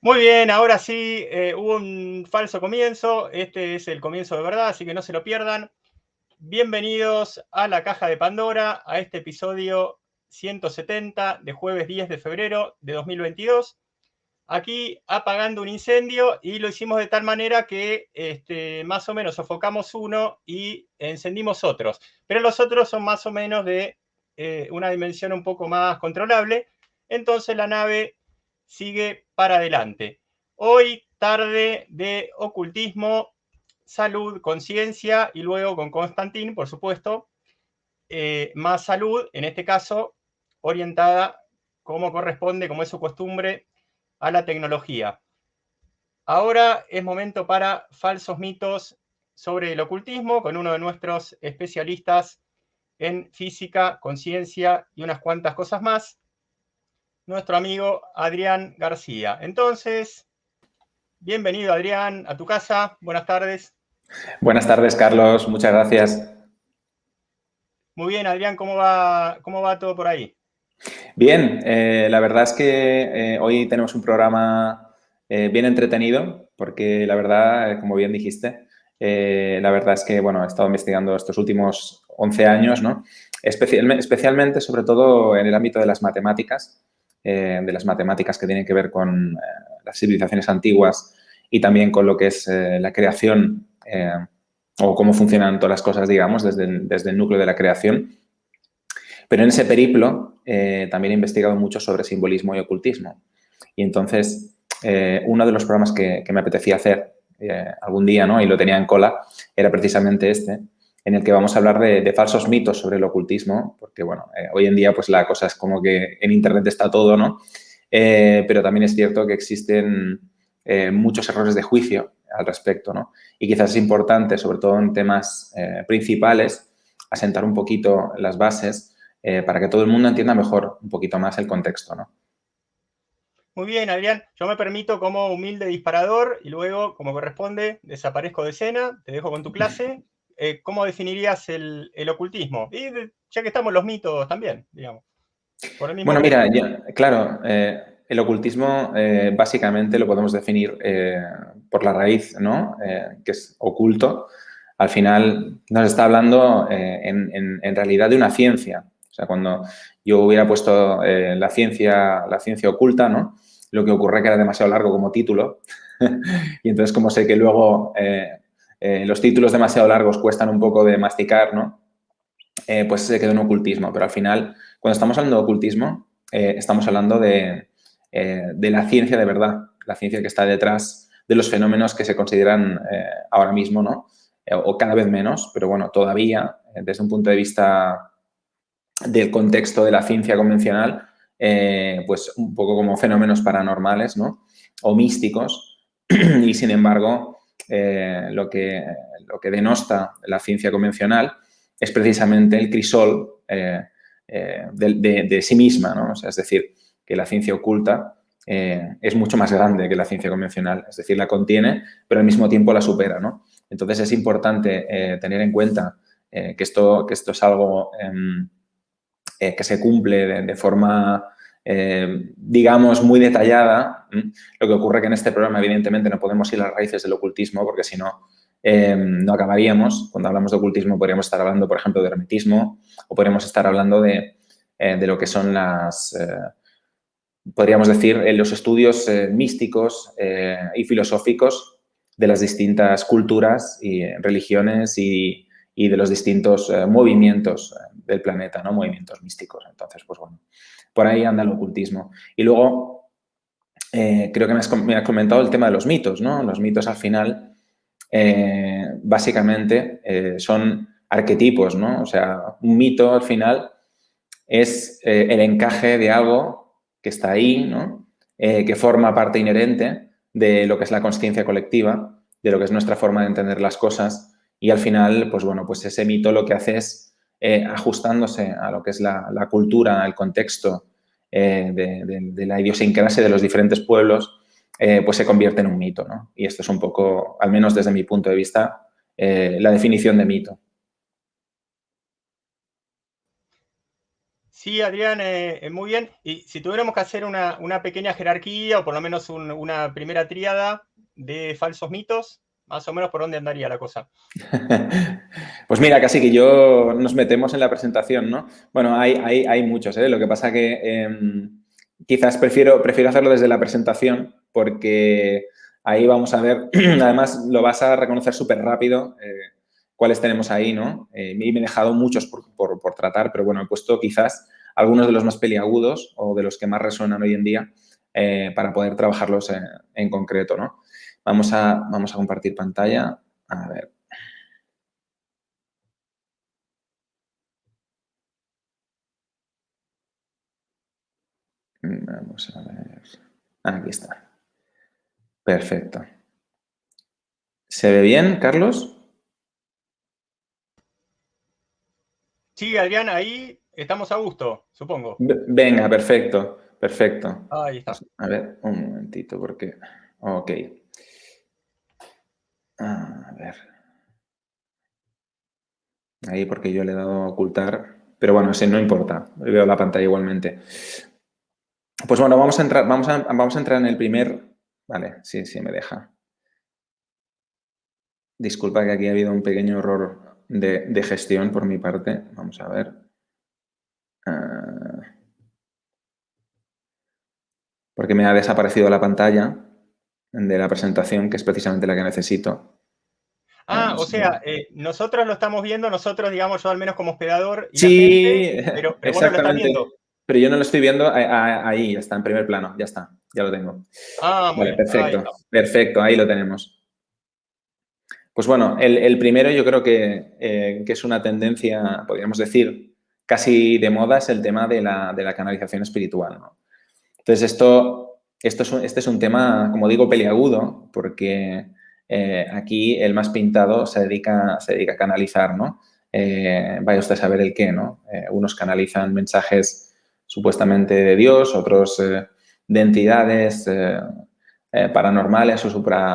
Muy bien, ahora sí, hubo un falso comienzo. Este es el comienzo de verdad, así que no se lo pierdan. Bienvenidos a la Caja de Pandora, a este episodio 170 de jueves 10 de febrero de 2022. Aquí apagando un incendio y lo hicimos de tal manera que más o menos sofocamos uno y encendimos otros. Pero los otros son más o menos de una dimensión un poco más controlable. Entonces la nave sigue para adelante. Hoy tarde de ocultismo, salud, conciencia y luego con Constantín, por supuesto, más salud, en este caso orientada como corresponde, como es su costumbre, a la tecnología. Ahora es momento para falsos mitos sobre el ocultismo con uno de nuestros especialistas en física, conciencia y unas cuantas cosas más, nuestro amigo Adrián García. Entonces, bienvenido Adrián a tu casa, buenas tardes. Buenas tardes, Carlos. Muchas gracias. Muy bien, Adrián, ¿cómo va todo por ahí? Bien, la verdad es que hoy tenemos un programa bien entretenido porque la verdad, como bien dijiste, la verdad es que, bueno, he estado investigando estos últimos 11 años, ¿no? Especialmente, sobre todo, en el ámbito de las matemáticas que tienen que ver con las civilizaciones antiguas y también con lo que es la creación o cómo funcionan todas las cosas, digamos, desde el núcleo de la creación. Pero en ese periplo también he investigado mucho sobre simbolismo y ocultismo. Y entonces, uno de los programas que me apetecía hacer algún día, ¿no? Y lo tenía en cola, era precisamente este, en el que vamos a hablar de falsos mitos sobre el ocultismo, porque, bueno, hoy en día pues la cosa es como que en Internet está todo, ¿no? Pero también es cierto que existen muchos errores de juicio al respecto, ¿no? Y quizás es importante, sobre todo en temas principales, asentar un poquito las bases para que todo el mundo entienda mejor un poquito más el contexto, ¿no? Muy bien, Adrián, yo me permito como humilde disparador y luego, como corresponde, desaparezco de escena, te dejo con tu clase. ¿Cómo definirías el ocultismo? Y ya que estamos los mitos también, digamos, por el mismo Bueno, mira, tema. claro, el ocultismo básicamente lo podemos definir por la raíz, ¿no? Que es oculto. Al final nos está hablando en realidad de una ciencia. O sea, cuando yo hubiera puesto la ciencia oculta, ¿no? Lo que ocurre es que era demasiado largo como título. Y entonces, como sé que luego los títulos demasiado largos cuestan un poco de masticar, ¿no? Pues se quedó en ocultismo. Pero al final, cuando estamos hablando de ocultismo, estamos hablando de la ciencia de verdad, la ciencia que está detrás de los fenómenos que se consideran ahora mismo, ¿no? O cada vez menos, pero bueno, todavía, desde un punto de vista del contexto de la ciencia convencional, pues un poco como fenómenos paranormales, ¿no? O místicos. Y sin embargo, lo que denosta la ciencia convencional es precisamente el crisol de sí misma, ¿no? O sea, es decir, que la ciencia oculta es mucho más grande que la ciencia convencional, es decir, la contiene, pero al mismo tiempo la supera, ¿no? Entonces es importante tener en cuenta que esto es algo que se cumple de forma, digamos, muy detallada. Lo que ocurre que en este programa, evidentemente, no podemos ir a las raíces del ocultismo, porque si no, no acabaríamos. Cuando hablamos de ocultismo, podríamos estar hablando, por ejemplo, de hermetismo, o podríamos estar hablando de lo que son podríamos decir, los estudios místicos y filosóficos de las distintas culturas y religiones y de los distintos movimientos del planeta, ¿no? Movimientos místicos. Entonces, pues bueno, por ahí anda el ocultismo. Y luego, creo que me has comentado el tema de los mitos, ¿no? Los mitos al final, básicamente, son arquetipos, ¿no? O sea, un mito al final es el encaje de algo que está ahí, ¿no? Que forma parte inherente de lo que es la consciencia colectiva, de lo que es nuestra forma de entender las cosas y al final, pues bueno, pues ese mito lo que hace es ajustándose a lo que es la cultura, el contexto de la idiosincrasia de los diferentes pueblos, pues se convierte en un mito, ¿no? Y esto es un poco, al menos desde mi punto de vista, la definición de mito. Sí, Adrián, muy bien. Y si tuviéramos que hacer una pequeña jerarquía, o por lo menos una primera tríada de falsos mitos, más o menos por dónde andaría la cosa. Pues mira, casi que yo nos metemos en la presentación, ¿no? Bueno, hay muchos, ¿eh? Lo que pasa que quizás prefiero hacerlo desde la presentación porque ahí vamos a ver, además lo vas a reconocer súper rápido cuáles tenemos ahí, ¿no? Y me he dejado muchos por tratar, pero bueno, he puesto quizás algunos de los más peliagudos o de los que más resuenan hoy en día para poder trabajarlos en concreto, ¿no? Vamos a compartir pantalla. A ver. Vamos a ver. Aquí está. Perfecto. ¿Se ve bien, Carlos? Sí, Adrián, ahí estamos a gusto, supongo. Venga, perfecto. Perfecto. Ahí está. Pues, a ver, un momentito, porque... Ok. A ver. Ahí porque yo le he dado a ocultar. Pero bueno, sí, no importa. Veo la pantalla igualmente. Pues bueno, vamos a entrar en el primer... Vale, sí, me deja. Disculpa que aquí ha habido un pequeño error de gestión por mi parte. Vamos a ver. Porque me ha desaparecido la pantalla de la presentación, que es precisamente la que necesito. Ah, o sea, nosotros lo estamos viendo, nosotros, digamos, yo al menos como hospedador y la Sí, gente, pero vos no lo estás exactamente. viendo. Pero yo no lo estoy viendo ahí, ya está, en primer plano, ya está, ya lo tengo. Ah, muy Vale, bien, ahí perfecto, está. perfecto, ahí lo tenemos. Pues bueno, el primero yo creo que es una tendencia, podríamos decir, casi de moda, es el tema de la canalización espiritual, ¿no? Entonces, este es un tema, como digo, peliagudo, porque aquí el más pintado se dedica a canalizar, ¿no? Vaya usted a saber el qué, ¿no? Unos canalizan mensajes supuestamente de Dios, otros de entidades paranormales o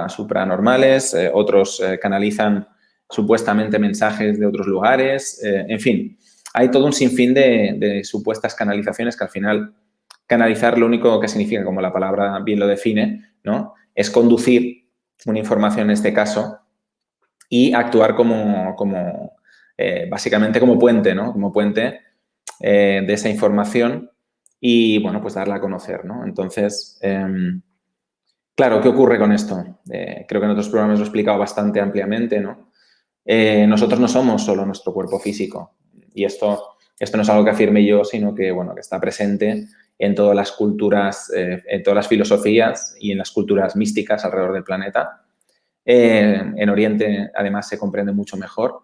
supranormales, otros canalizan supuestamente mensajes de otros lugares, en fin, hay todo un sinfín de supuestas canalizaciones que al final canalizar lo único que significa, como la palabra bien lo define, ¿no? Es conducir una información en este caso y actuar básicamente como puente, ¿no? Como puente de esa información y, bueno, pues darla a conocer, ¿no? Entonces, claro, ¿qué ocurre con esto? Creo que en otros programas lo he explicado bastante ampliamente, ¿no? Nosotros no somos solo nuestro cuerpo físico y esto no es algo que afirme yo, sino que, bueno, que está presente en todas las culturas, en todas las filosofías y en las culturas místicas alrededor del planeta. En Oriente, además, se comprende mucho mejor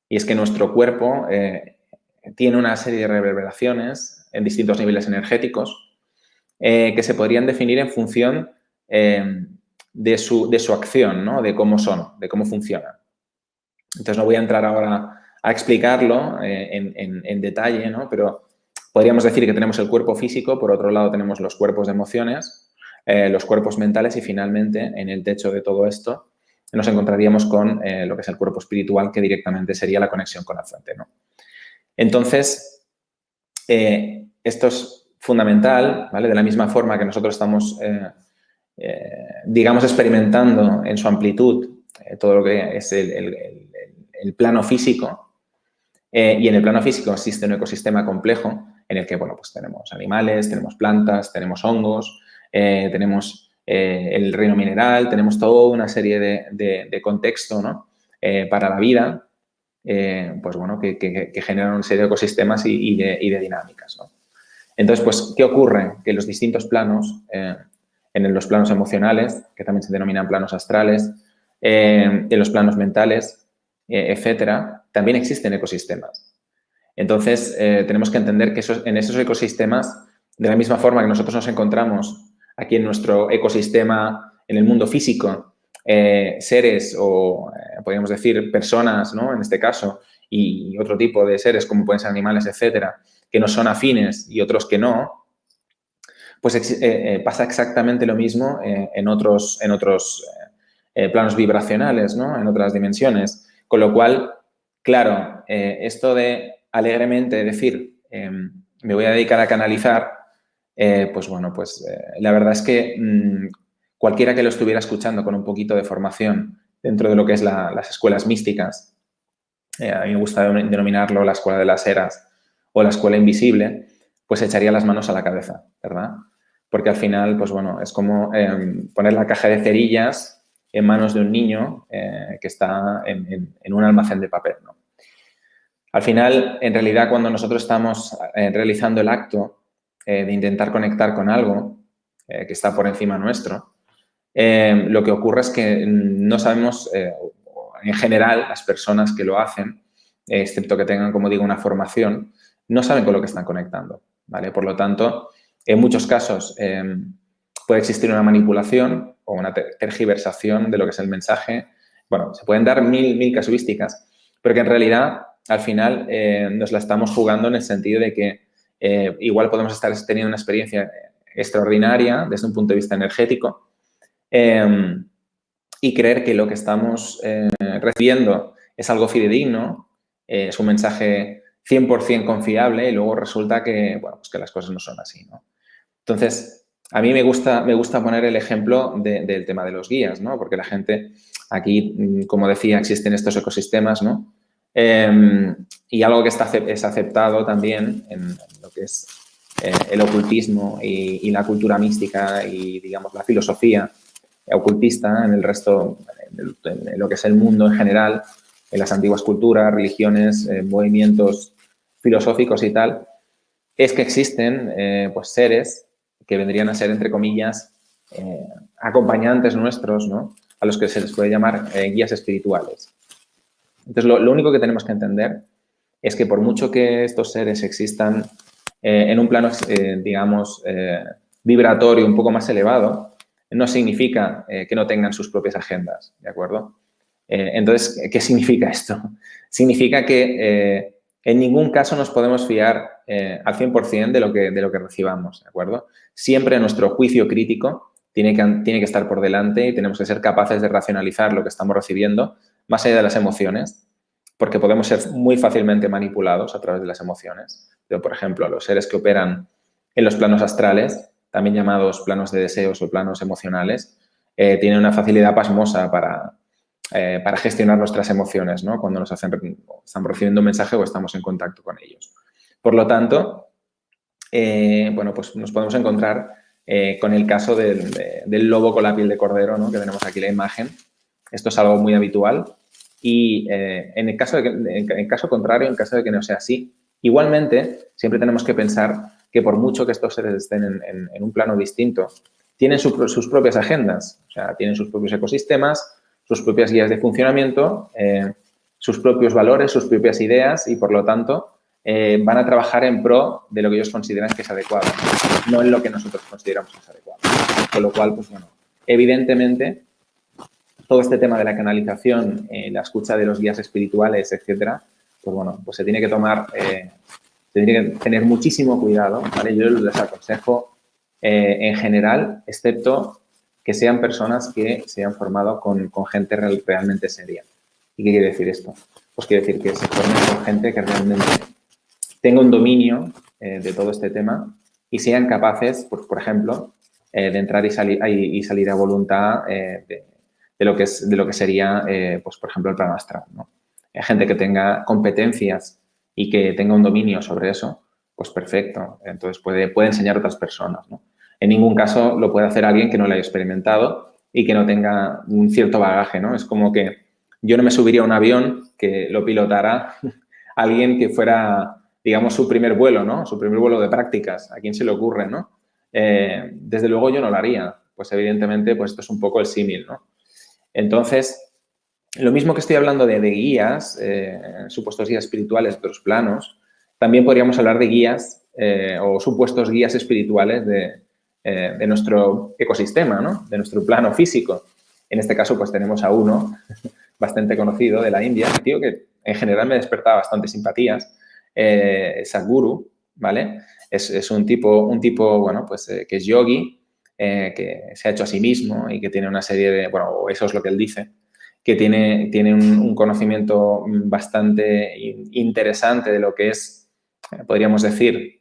y es que nuestro cuerpo tiene una serie de reverberaciones en distintos niveles energéticos que se podrían definir en función de su acción, ¿no? De cómo son, de cómo funcionan. Entonces, no voy a entrar ahora a explicarlo en detalle, ¿no? Pero podríamos decir que tenemos el cuerpo físico, por otro lado tenemos los cuerpos de emociones, los cuerpos mentales y finalmente, en el techo de todo esto, nos encontraríamos con lo que es el cuerpo espiritual, que directamente sería la conexión con la fuente, ¿no? Entonces, esto es fundamental, ¿vale? De la misma forma que nosotros estamos, digamos, experimentando en su amplitud todo lo que es el plano físico, y en el plano físico existe un ecosistema complejo en el que, bueno, pues tenemos animales, tenemos plantas, tenemos hongos, tenemos el reino mineral, tenemos toda una serie de contexto, ¿no? Para la vida, pues bueno, que generan una serie de ecosistemas y de dinámicas, ¿no? Entonces, pues, ¿qué ocurre? Que los distintos planos, en los planos emocionales, que también se denominan planos astrales, en los planos mentales, etcétera, también existen ecosistemas. Entonces, tenemos que entender que en esos ecosistemas, de la misma forma que nosotros nos encontramos aquí en nuestro ecosistema, en el mundo físico, seres o, podríamos decir, personas, ¿no? En este caso, y otro tipo de seres como pueden ser animales, etcétera, que nos son afines y otros que no, pues pasa exactamente lo mismo en otros planos vibracionales, ¿no? En otras dimensiones. Con lo cual, claro, esto de alegremente decir me voy a dedicar a canalizar, pues bueno, pues la verdad es que cualquiera que lo estuviera escuchando con un poquito de formación dentro de lo que es las escuelas místicas, a mí me gusta denominarlo la escuela de las eras o la escuela invisible, pues echaría las manos a la cabeza, ¿verdad? Porque al final, pues bueno, es como poner la caja de cerillas en manos de un niño que está en un almacén de papel, ¿no? Al final, en realidad, cuando nosotros estamos realizando el acto de intentar conectar con algo que está por encima nuestro, lo que ocurre es que no sabemos, en general, las personas que lo hacen, excepto que tengan, como digo, una formación, no saben con lo que están conectando, ¿vale? Por lo tanto, en muchos casos puede existir una manipulación o una tergiversación de lo que es el mensaje. Bueno, se pueden dar mil casuísticas, pero que en realidad, al final, nos la estamos jugando en el sentido de que igual podemos estar teniendo una experiencia extraordinaria desde un punto de vista energético, y creer que lo que estamos recibiendo es algo fidedigno, es un mensaje 100% confiable y luego resulta que, bueno, pues que las cosas no son así, ¿no? Entonces, a mí me gusta poner el ejemplo del tema de los guías, ¿no? Porque la gente, aquí, como decía, existen estos ecosistemas, ¿no? Y algo que es aceptado también en lo que es el ocultismo y la cultura mística y, digamos, la filosofía ocultista en el resto, en lo que es el mundo en general, en las antiguas culturas, religiones, movimientos filosóficos y tal, es que existen pues seres que vendrían a ser, entre comillas, acompañantes nuestros, ¿no? A los que se les puede llamar guías espirituales. Entonces, lo único que tenemos que entender es que por mucho que estos seres existan en un plano, digamos, vibratorio un poco más elevado, no significa que no tengan sus propias agendas, ¿de acuerdo? Entonces, ¿qué significa esto? Significa que en ningún caso nos podemos fiar al 100% de lo que recibamos, ¿de acuerdo? Siempre nuestro juicio crítico tiene que estar por delante y tenemos que ser capaces de racionalizar lo que estamos recibiendo más allá de las emociones, porque podemos ser muy fácilmente manipulados a través de las emociones. Pero, por ejemplo, los seres que operan en los planos astrales, también llamados planos de deseos o planos emocionales, tienen una facilidad pasmosa para gestionar nuestras emociones, ¿no? Cuando estamos recibiendo un mensaje o estamos en contacto con ellos. Por lo tanto, bueno, pues nos podemos encontrar con el caso del lobo con la piel de cordero, ¿no? Que tenemos aquí la imagen. Esto es algo muy habitual y en caso contrario, en caso de que no sea así, igualmente siempre tenemos que pensar que por mucho que estos seres estén en un plano distinto, tienen sus propias agendas, o sea, tienen sus propios ecosistemas, sus propias guías de funcionamiento, sus propios valores, sus propias ideas y, por lo tanto, van a trabajar en pro de lo que ellos consideran que es adecuado, no en lo que nosotros consideramos que es adecuado. Con lo cual, pues bueno, evidentemente, todo este tema de la canalización, la escucha de los guías espirituales, etcétera, pues bueno, pues se tiene que tomar, se tiene que tener muchísimo cuidado, ¿vale? Yo les aconsejo en general, excepto que sean personas que se hayan formado con gente realmente seria. ¿Y qué quiere decir esto? Pues quiere decir que se formen con gente que realmente tenga un dominio de todo este tema y sean capaces, pues, por ejemplo, de entrar y salir a voluntad de lo que sería, pues, por ejemplo, el plano astral, ¿no? Gente que tenga competencias y que tenga un dominio sobre eso, pues perfecto. Entonces puede enseñar a otras personas, ¿no? En ningún caso lo puede hacer alguien que no lo haya experimentado y que no tenga un cierto bagaje, ¿no? Es como que yo no me subiría a un avión que lo pilotara alguien que fuera, digamos, su primer vuelo, ¿no? Su primer vuelo de prácticas. ¿A quién se le ocurre, no? Desde luego yo no lo haría. Pues evidentemente, pues esto es un poco el símil, ¿no? Entonces, lo mismo que estoy hablando de guías, supuestos guías espirituales de otros planos, también podríamos hablar de guías o supuestos guías espirituales de nuestro ecosistema, ¿no? De nuestro plano físico. En este caso, pues tenemos a uno bastante conocido de la India, un tío que en general me despertaba bastante simpatías, Sadhguru, ¿vale? Es un tipo, bueno, pues que es yogi, que se ha hecho a sí mismo y que tiene una serie de, bueno, eso es lo que él dice, que tiene un conocimiento bastante interesante de lo que es, podríamos decir,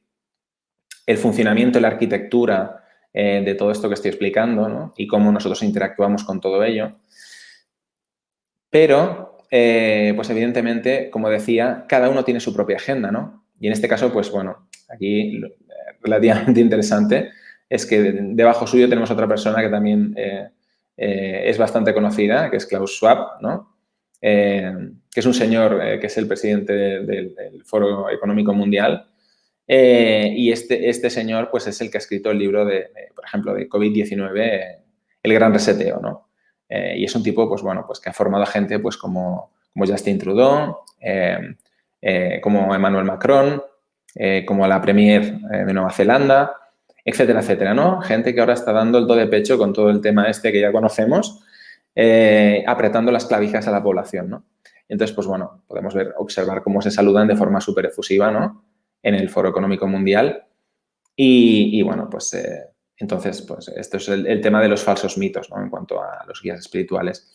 el funcionamiento y la arquitectura de todo esto que estoy explicando, ¿no? Y cómo nosotros interactuamos con todo ello. Pero, pues evidentemente, como decía, cada uno tiene su propia agenda, ¿no? Y en este caso, pues bueno, aquí relativamente interesante es que debajo suyo tenemos otra persona que también es bastante conocida, que es Klaus Schwab, ¿no? Que es un señor que es el presidente del Foro Económico Mundial. Y este señor, pues, es el que ha escrito el libro por ejemplo, de COVID-19, El Gran Reseteo, ¿no? Y es un tipo, pues, bueno, pues que ha formado a gente, pues, como Justin Trudeau, como Emmanuel Macron, como la Premier de Nueva Zelanda, etcétera, etcétera, ¿no? Gente que ahora está dando el do de pecho con todo el tema este que ya conocemos, apretando las clavijas a la población, ¿no? Entonces, pues, bueno, podemos observar cómo se saludan de forma súper efusiva, ¿no? En el Foro Económico Mundial. Y bueno, pues entonces, pues esto es el tema de los falsos mitos, ¿no? En cuanto a los guías espirituales.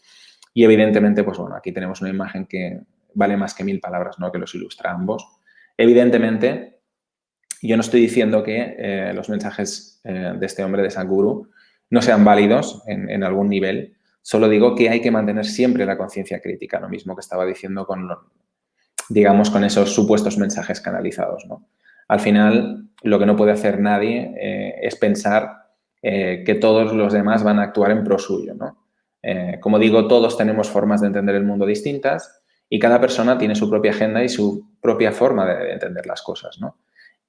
Y evidentemente, pues bueno, aquí tenemos una imagen que vale más que 1000 palabras, ¿no? Que los ilustra ambos. Evidentemente, yo no estoy diciendo que los mensajes de este hombre, de Sadhguru, no sean válidos en algún nivel. Solo digo que hay que mantener siempre la conciencia crítica, lo mismo que estaba diciendo digamos, con esos supuestos mensajes canalizados, ¿no? Al final, lo que no puede hacer nadie es pensar que todos los demás van a actuar en pro suyo, ¿no? Como digo, todos tenemos formas de entender el mundo distintas y cada persona tiene su propia agenda y su propia forma de entender las cosas, ¿no?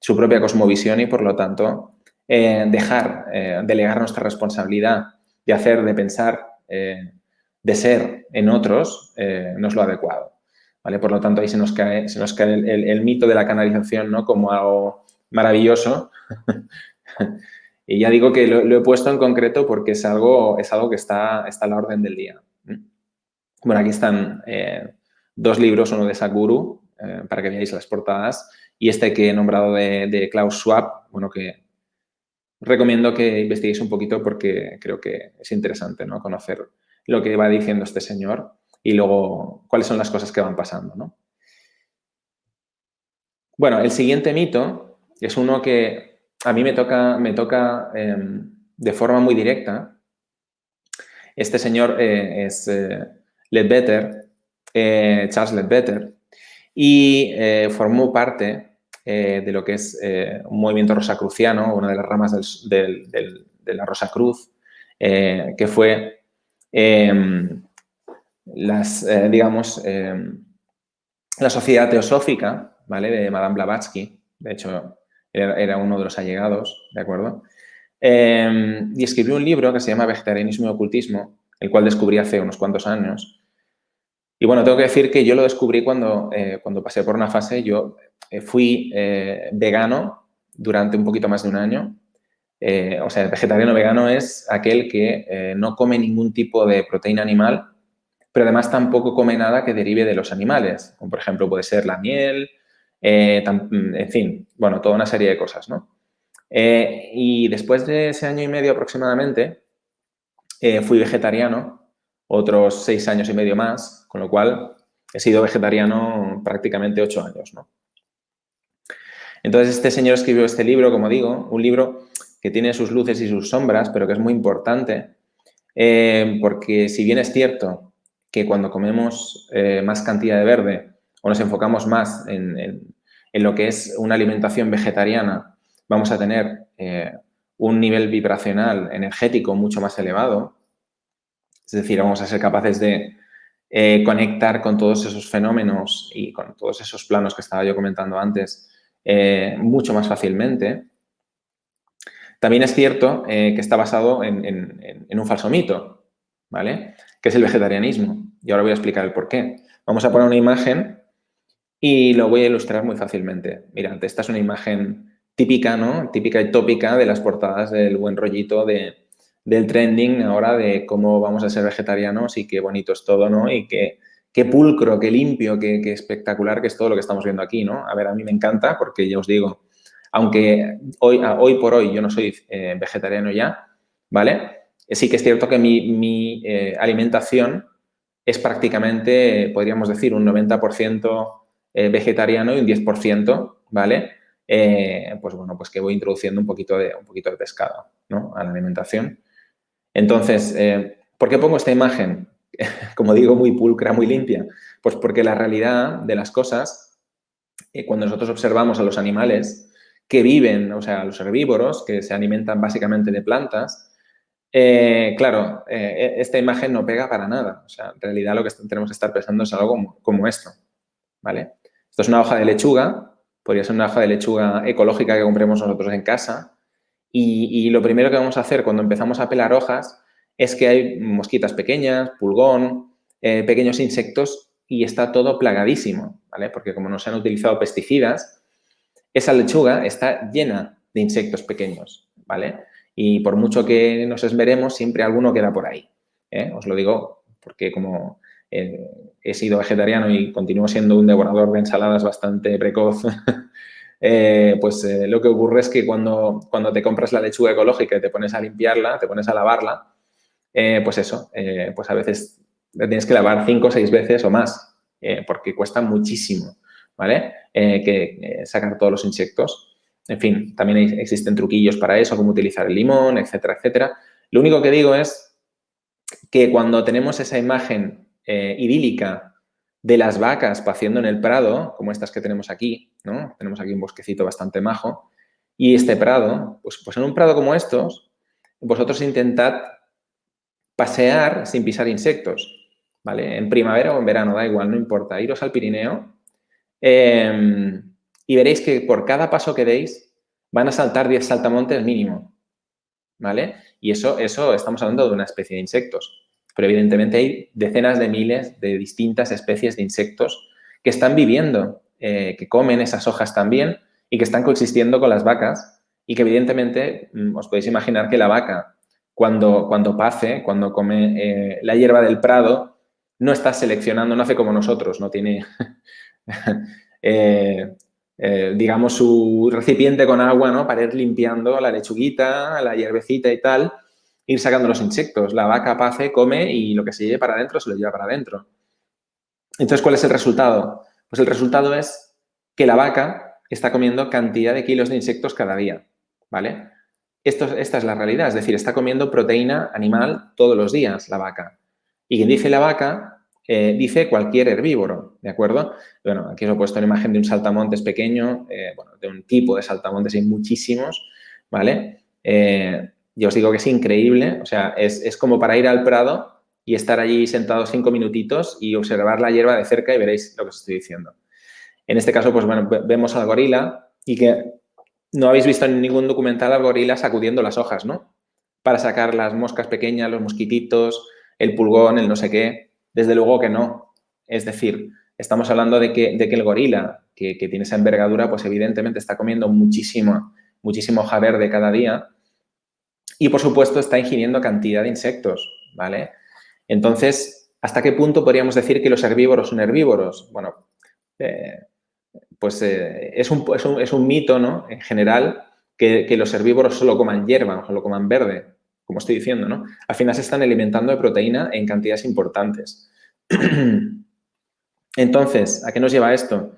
Su propia cosmovisión y, por lo tanto, delegar nuestra responsabilidad de hacer, de pensar, de ser en otros, no es lo adecuado. ¿Vale? Por lo tanto, ahí se nos cae el mito de la canalización, ¿no? Como algo maravilloso. Y ya digo que lo he puesto en concreto porque es algo que está a la orden del día. Bueno, aquí están 2 libros, uno de Sadhguru, para que veáis las portadas, y este que he nombrado de Klaus Schwab, bueno, que recomiendo que investiguéis un poquito porque creo que es interesante, ¿no? Conocer lo que va diciendo este señor y luego cuáles son las cosas que van pasando, ¿no? Bueno, el siguiente mito es uno que a mí me toca de forma muy directa. Este señor es Leadbeater, Charles Leadbeater, y formó parte de lo que es un movimiento rosacruciano, una de las ramas de la Rosacruz, que fue digamos, la Sociedad Teosófica, ¿vale? De Madame Blavatsky, de hecho, era uno de los allegados, ¿de acuerdo? Y escribió un libro que se llama Vegetarianismo y Ocultismo, el cual descubrí hace unos cuantos años. Y bueno, tengo que decir que yo lo descubrí cuando pasé por una fase. Yo fui vegano durante un poquito más de un año. O sea, el vegetariano vegano es aquel que no come ningún tipo de proteína animal, pero además tampoco come nada que derive de los animales, como por ejemplo puede ser la miel, en fin, bueno, toda una serie de cosas, ¿no? Y después de ese año y medio aproximadamente, fui vegetariano, otros 6 años y medio más, con lo cual he sido vegetariano prácticamente 8 años, ¿no? Entonces, este señor escribió este libro, como digo, un libro que tiene sus luces y sus sombras, pero que es muy importante, porque si bien es cierto que cuando comemos más cantidad de verde o nos enfocamos más en lo que es una alimentación vegetariana, vamos a tener un nivel vibracional energético mucho más elevado. Es decir, vamos a ser capaces de conectar con todos esos fenómenos y con todos esos planos que estaba yo comentando antes mucho más fácilmente. También es cierto que está basado en un falso mito, ¿vale? Que es el vegetarianismo. Y ahora voy a explicar el por qué. Vamos a poner una imagen y lo voy a ilustrar muy fácilmente. Mirad, esta es una imagen típica, ¿no? Típica y tópica de las portadas del buen rollito del trending ahora de cómo vamos a ser vegetarianos y qué bonito es todo, ¿no? Y qué pulcro, qué limpio, qué espectacular que es todo lo que estamos viendo aquí, ¿no? A ver, a mí me encanta porque ya os digo, aunque hoy por hoy yo no soy vegetariano ya, ¿vale? Sí que es cierto que mi alimentación es prácticamente, podríamos decir, un 90% vegetariano y un 10%, ¿vale? pues bueno, pues que voy introduciendo un poquito de pescado, ¿no? A la alimentación. Entonces, ¿por qué pongo esta imagen? Como digo, muy pulcra, muy limpia. Pues porque la realidad de las cosas, cuando nosotros observamos a los animales que viven, o sea, los herbívoros, que se alimentan básicamente de plantas, claro, esta imagen no pega para nada. O sea, en realidad lo que tenemos que estar pensando es algo como esto, ¿vale? Esto es una hoja de lechuga, podría ser una hoja de lechuga ecológica que compremos nosotros en casa, y lo primero que vamos a hacer cuando empezamos a pelar hojas es que hay mosquitas pequeñas, pulgón, pequeños insectos y está todo plagadísimo, ¿vale? Porque como no se han utilizado pesticidas, esa lechuga está llena de insectos pequeños, ¿vale? Y por mucho que nos esmeremos, siempre alguno queda por ahí, ¿eh? Os lo digo porque como he sido vegetariano y continúo siendo un devorador de ensaladas bastante precoz, lo que ocurre es que cuando te compras la lechuga ecológica y te pones a limpiarla, te pones a lavarla, pues a veces la tienes que lavar 5 o 6 veces o más, porque cuesta muchísimo, ¿vale? Sacar todos los insectos. En fin, también existen truquillos para eso, como utilizar el limón, etcétera, etcétera. Lo único que digo es que cuando tenemos esa imagen idílica de las vacas paciendo en el prado, como estas que tenemos aquí, ¿no? Tenemos aquí un bosquecito bastante majo, y este prado, pues en un prado como estos, vosotros intentad pasear sin pisar insectos, ¿vale? En primavera o en verano, da igual, no importa. Iros al Pirineo y veréis que por cada paso que deis van a saltar 10 saltamontes mínimo, ¿vale? Y eso estamos hablando de una especie de insectos. Pero evidentemente hay decenas de miles de distintas especies de insectos que están viviendo, que comen esas hojas también y que están coexistiendo con las vacas y que evidentemente os podéis imaginar que la vaca cuando pace, cuando come la hierba del prado, no está seleccionando, no hace como nosotros, no tiene, digamos, su recipiente con agua, ¿no? Para ir limpiando la lechuguita, la hierbecita y tal, ir sacando los insectos. La vaca pace, come y lo que se lleve para adentro se lo lleva para adentro. Entonces, ¿cuál es el resultado? Pues el resultado es que la vaca está comiendo cantidad de kilos de insectos cada día, ¿vale? Esta es la realidad, es decir, está comiendo proteína animal todos los días la vaca. Y quien dice la vaca, dice cualquier herbívoro, ¿de acuerdo? Bueno, aquí os he puesto una imagen de un saltamontes pequeño, de un tipo de saltamontes, hay muchísimos, ¿vale? Yo os digo que es increíble, o sea, es como para ir al prado y estar allí sentados 5 minutitos y observar la hierba de cerca y veréis lo que os estoy diciendo. En este caso, pues bueno, vemos al gorila y que no habéis visto en ningún documental al gorila sacudiendo las hojas, ¿no? Para sacar las moscas pequeñas, los mosquititos, el pulgón, el no sé qué. Desde luego que no. Es decir, estamos hablando de que el gorila, que tiene esa envergadura, pues evidentemente está comiendo muchísima hoja verde cada día y, por supuesto, está ingiriendo cantidad de insectos, ¿vale? Entonces, ¿hasta qué punto podríamos decir que los herbívoros son herbívoros? Bueno, es un mito, ¿no? En general, que los herbívoros solo coman hierba, solo coman verde, como estoy diciendo, ¿no? Al final se están alimentando de proteína en cantidades importantes. Entonces, ¿a qué nos lleva esto?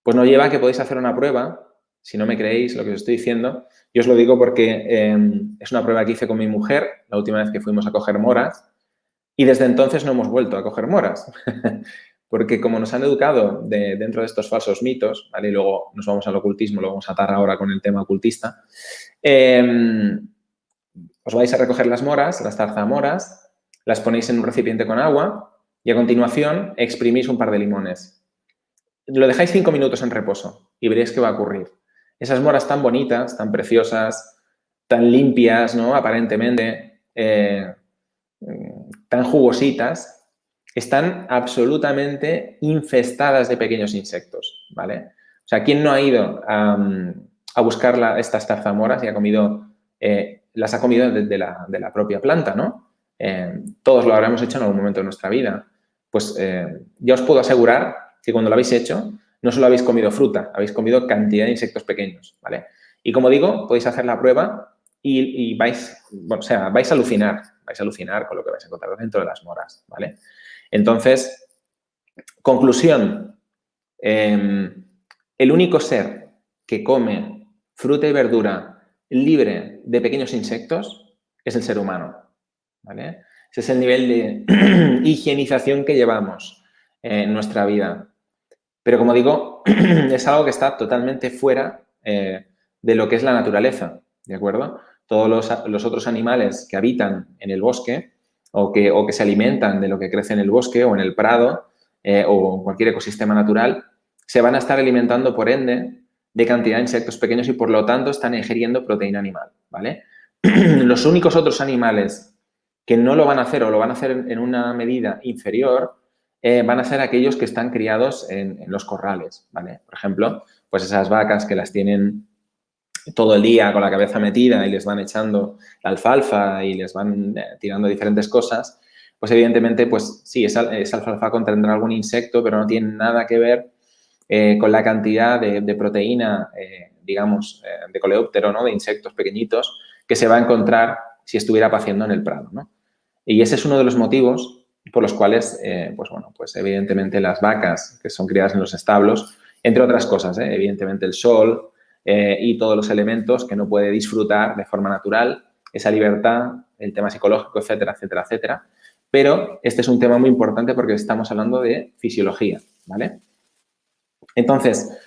Pues nos lleva a que podéis hacer una prueba, si no me creéis lo que os estoy diciendo. Yo os lo digo porque es una prueba que hice con mi mujer la última vez que fuimos a coger moras y desde entonces no hemos vuelto a coger moras. Porque como nos han educado dentro de estos falsos mitos, ¿vale? Y luego nos vamos al ocultismo, lo vamos a atar ahora con el tema ocultista, os vais a recoger las moras, las zarzamoras, las ponéis en un recipiente con agua y a continuación exprimís un par de limones. Lo dejáis 5 minutos en reposo y veréis qué va a ocurrir. Esas moras tan bonitas, tan preciosas, tan limpias, ¿no? Aparentemente, tan jugositas, están absolutamente infestadas de pequeños insectos, ¿vale? O sea, ¿quién no ha ido a buscar estas zarzamoras y ha comido, las ha comido de la propia planta, ¿no? Todos lo habremos hecho en algún momento de nuestra vida. Pues ya os puedo asegurar que cuando lo habéis hecho, no solo habéis comido fruta, habéis comido cantidad de insectos pequeños, ¿vale? Y como digo, podéis hacer la prueba y vais a alucinar con lo que vais a encontrar dentro de las moras, ¿vale? Entonces, conclusión, el único ser que come fruta y verdura libre de pequeños insectos es el ser humano, ¿vale? Ese es el nivel de higienización que llevamos en nuestra vida. Pero como digo, es algo que está totalmente fuera de lo que es la naturaleza, ¿de acuerdo? Todos los otros animales que habitan en el bosque o que se alimentan de lo que crece en el bosque o en el prado o en cualquier ecosistema natural, se van a estar alimentando, por ende, de cantidad de insectos pequeños y, por lo tanto, están ingiriendo proteína animal, ¿vale? Los únicos otros animales que no lo van a hacer o lo van a hacer en una medida inferior van a ser aquellos que están criados en los corrales, ¿vale? Por ejemplo, pues esas vacas que las tienen todo el día con la cabeza metida y les van echando la alfalfa y les van tirando diferentes cosas, pues evidentemente, pues sí, esa alfalfa contendrá algún insecto, pero no tiene nada que ver con la cantidad de proteína, digamos, de coleóptero, ¿no? De insectos pequeñitos que se va a encontrar si estuviera paciendo en el prado, ¿no? Y ese es uno de los motivos por los cuales, pues bueno, pues evidentemente las vacas que son criadas en los establos, entre otras cosas, evidentemente el sol y todos los elementos que no puede disfrutar de forma natural, esa libertad, el tema psicológico, etcétera, etcétera, etcétera. Pero este es un tema muy importante porque estamos hablando de fisiología, ¿vale? Entonces,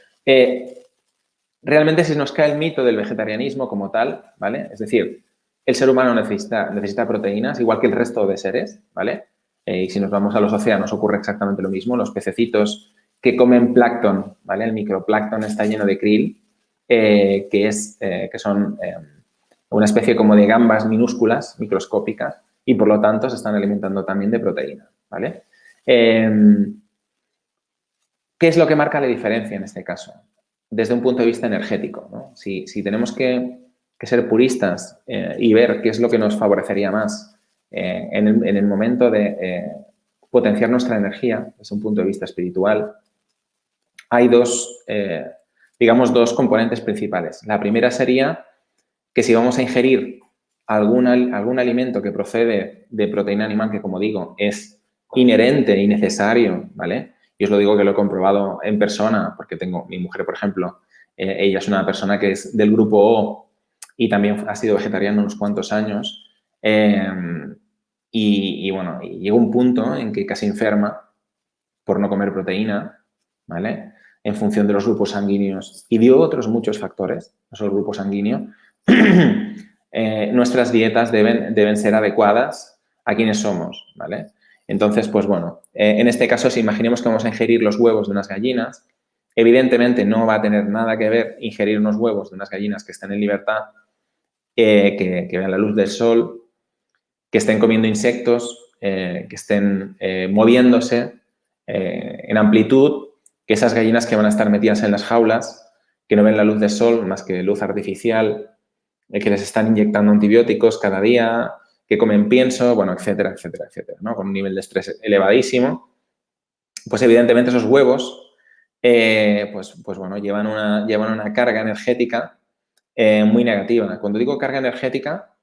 realmente se nos cae el mito del vegetarianismo como tal, ¿vale? Es decir, el ser humano necesita proteínas, igual que el resto de seres, ¿vale? Y si nos vamos a los océanos ocurre exactamente lo mismo. Los pececitos que comen plancton, ¿vale? El microplancton está lleno de krill, que son una especie como de gambas minúsculas, microscópicas, y por lo tanto se están alimentando también de proteína, ¿vale? ¿Qué es lo que marca la diferencia en este caso? Desde un punto de vista energético, ¿no? Si tenemos que ser puristas y ver qué es lo que nos favorecería más en el momento de potenciar nuestra energía desde un punto de vista espiritual, hay digamos, dos componentes principales. La primera sería que si vamos a ingerir algún alimento que procede de proteína animal, que como digo, es inherente y necesario, ¿vale? Y os lo digo que lo he comprobado en persona, porque tengo mi mujer, por ejemplo, ella es una persona que es del grupo O y también ha sido vegetariana unos cuantos años. Y bueno, y llegó un punto en que casi enferma por no comer proteína, ¿vale? En función de los grupos sanguíneos y de otros muchos factores, no solo el grupo sanguíneo, nuestras dietas deben ser adecuadas a quienes somos, ¿vale? Entonces, pues bueno, en este caso, si imaginemos que vamos a ingerir los huevos de unas gallinas, evidentemente no va a tener nada que ver ingerir unos huevos de unas gallinas que estén en libertad, que vean la luz del sol, que estén comiendo insectos, que estén moviéndose en amplitud, que esas gallinas que van a estar metidas en las jaulas, que no ven la luz del sol más que luz artificial, que les están inyectando antibióticos cada día, que comen pienso, bueno, etcétera, etcétera, etcétera, ¿no? Con un nivel de estrés elevadísimo, pues evidentemente esos huevos, pues bueno, llevan una carga energética muy negativa. Cuando digo carga energética,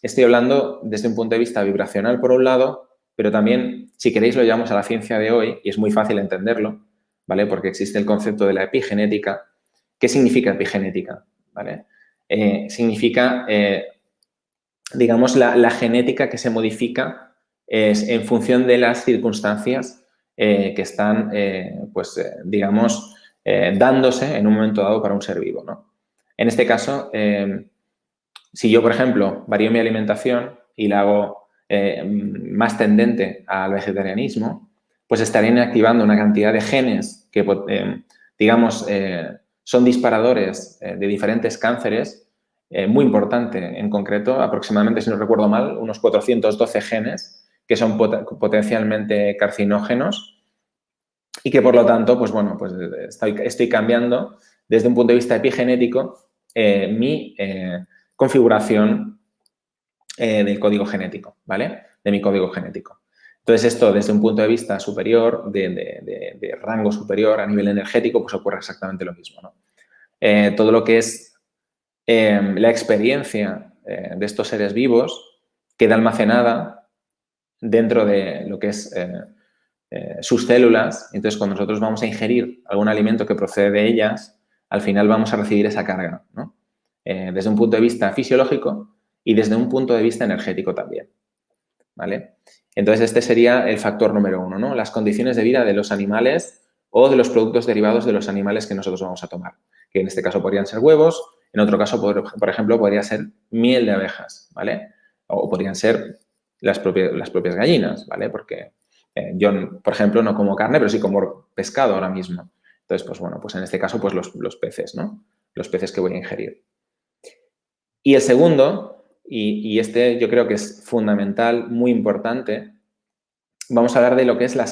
estoy hablando desde un punto de vista vibracional por un lado, pero también, si queréis, lo llevamos a la ciencia de hoy y es muy fácil entenderlo, ¿vale? Porque existe el concepto de la epigenética. ¿Qué significa epigenética? ¿Vale? Significa, digamos, la genética que se modifica en función de las circunstancias que están, digamos, dándose en un momento dado para un ser vivo, ¿no? En este caso, si yo, por ejemplo, varío mi alimentación y la hago más tendente al vegetarianismo, pues estaré inactivando una cantidad de genes que, digamos, son disparadores de diferentes cánceres, muy importante. En concreto, aproximadamente, si no recuerdo mal, unos 412 genes que son potencialmente carcinógenos y que, por lo tanto, pues bueno, pues estoy cambiando desde un punto de vista epigenético mi configuración del código genético, ¿vale? De mi código genético. Entonces, esto desde un punto de vista superior, de rango superior a nivel energético, pues ocurre exactamente lo mismo, ¿no? Todo lo que es la experiencia de estos seres vivos queda almacenada dentro de lo que es sus células. Entonces, cuando nosotros vamos a ingerir algún alimento que procede de ellas, al final vamos a recibir esa carga, ¿no? Desde un punto de vista fisiológico y desde un punto de vista energético también, ¿vale? Entonces, este sería el factor número 1, ¿no? Las condiciones de vida de los animales o de los productos derivados de los animales que nosotros vamos a tomar, que en este caso podrían ser huevos, en otro caso, por ejemplo, podría ser miel de abejas, ¿vale? O podrían ser las propias gallinas, ¿vale? Porque yo, por ejemplo, no como carne, pero sí como pescado ahora mismo. Entonces, pues bueno, pues en este caso, pues los peces, ¿no? Los peces que voy a ingerir. Y el segundo, y este yo creo que es fundamental, muy importante, vamos a hablar de lo que es la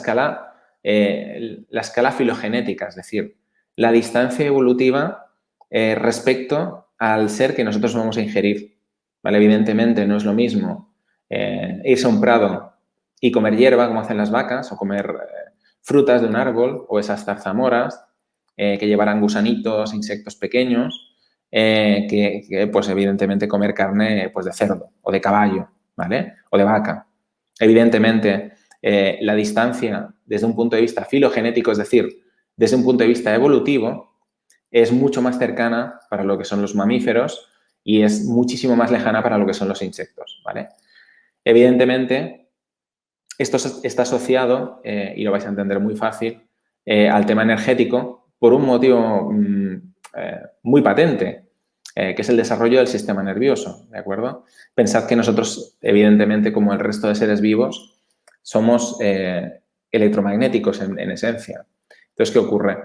escala filogenética, es decir, la distancia evolutiva respecto al ser que nosotros vamos a ingerir. ¿Vale? Evidentemente no es lo mismo irse a un prado y comer hierba, como hacen las vacas, o comer frutas de un árbol, o esas zarzamoras que llevarán gusanitos, insectos pequeños, que, pues, evidentemente, comer carne pues, de cerdo o de caballo, ¿vale? O de vaca. Evidentemente, la distancia desde un punto de vista filogenético, es decir, desde un punto de vista evolutivo, es mucho más cercana para lo que son los mamíferos y es muchísimo más lejana para lo que son los insectos, ¿vale? Evidentemente, esto está asociado, y lo vais a entender muy fácil, al tema energético por un motivo muy patente, que es el desarrollo del sistema nervioso, ¿de acuerdo? Pensad que nosotros, evidentemente, como el resto de seres vivos, somos electromagnéticos en esencia. Entonces, ¿qué ocurre?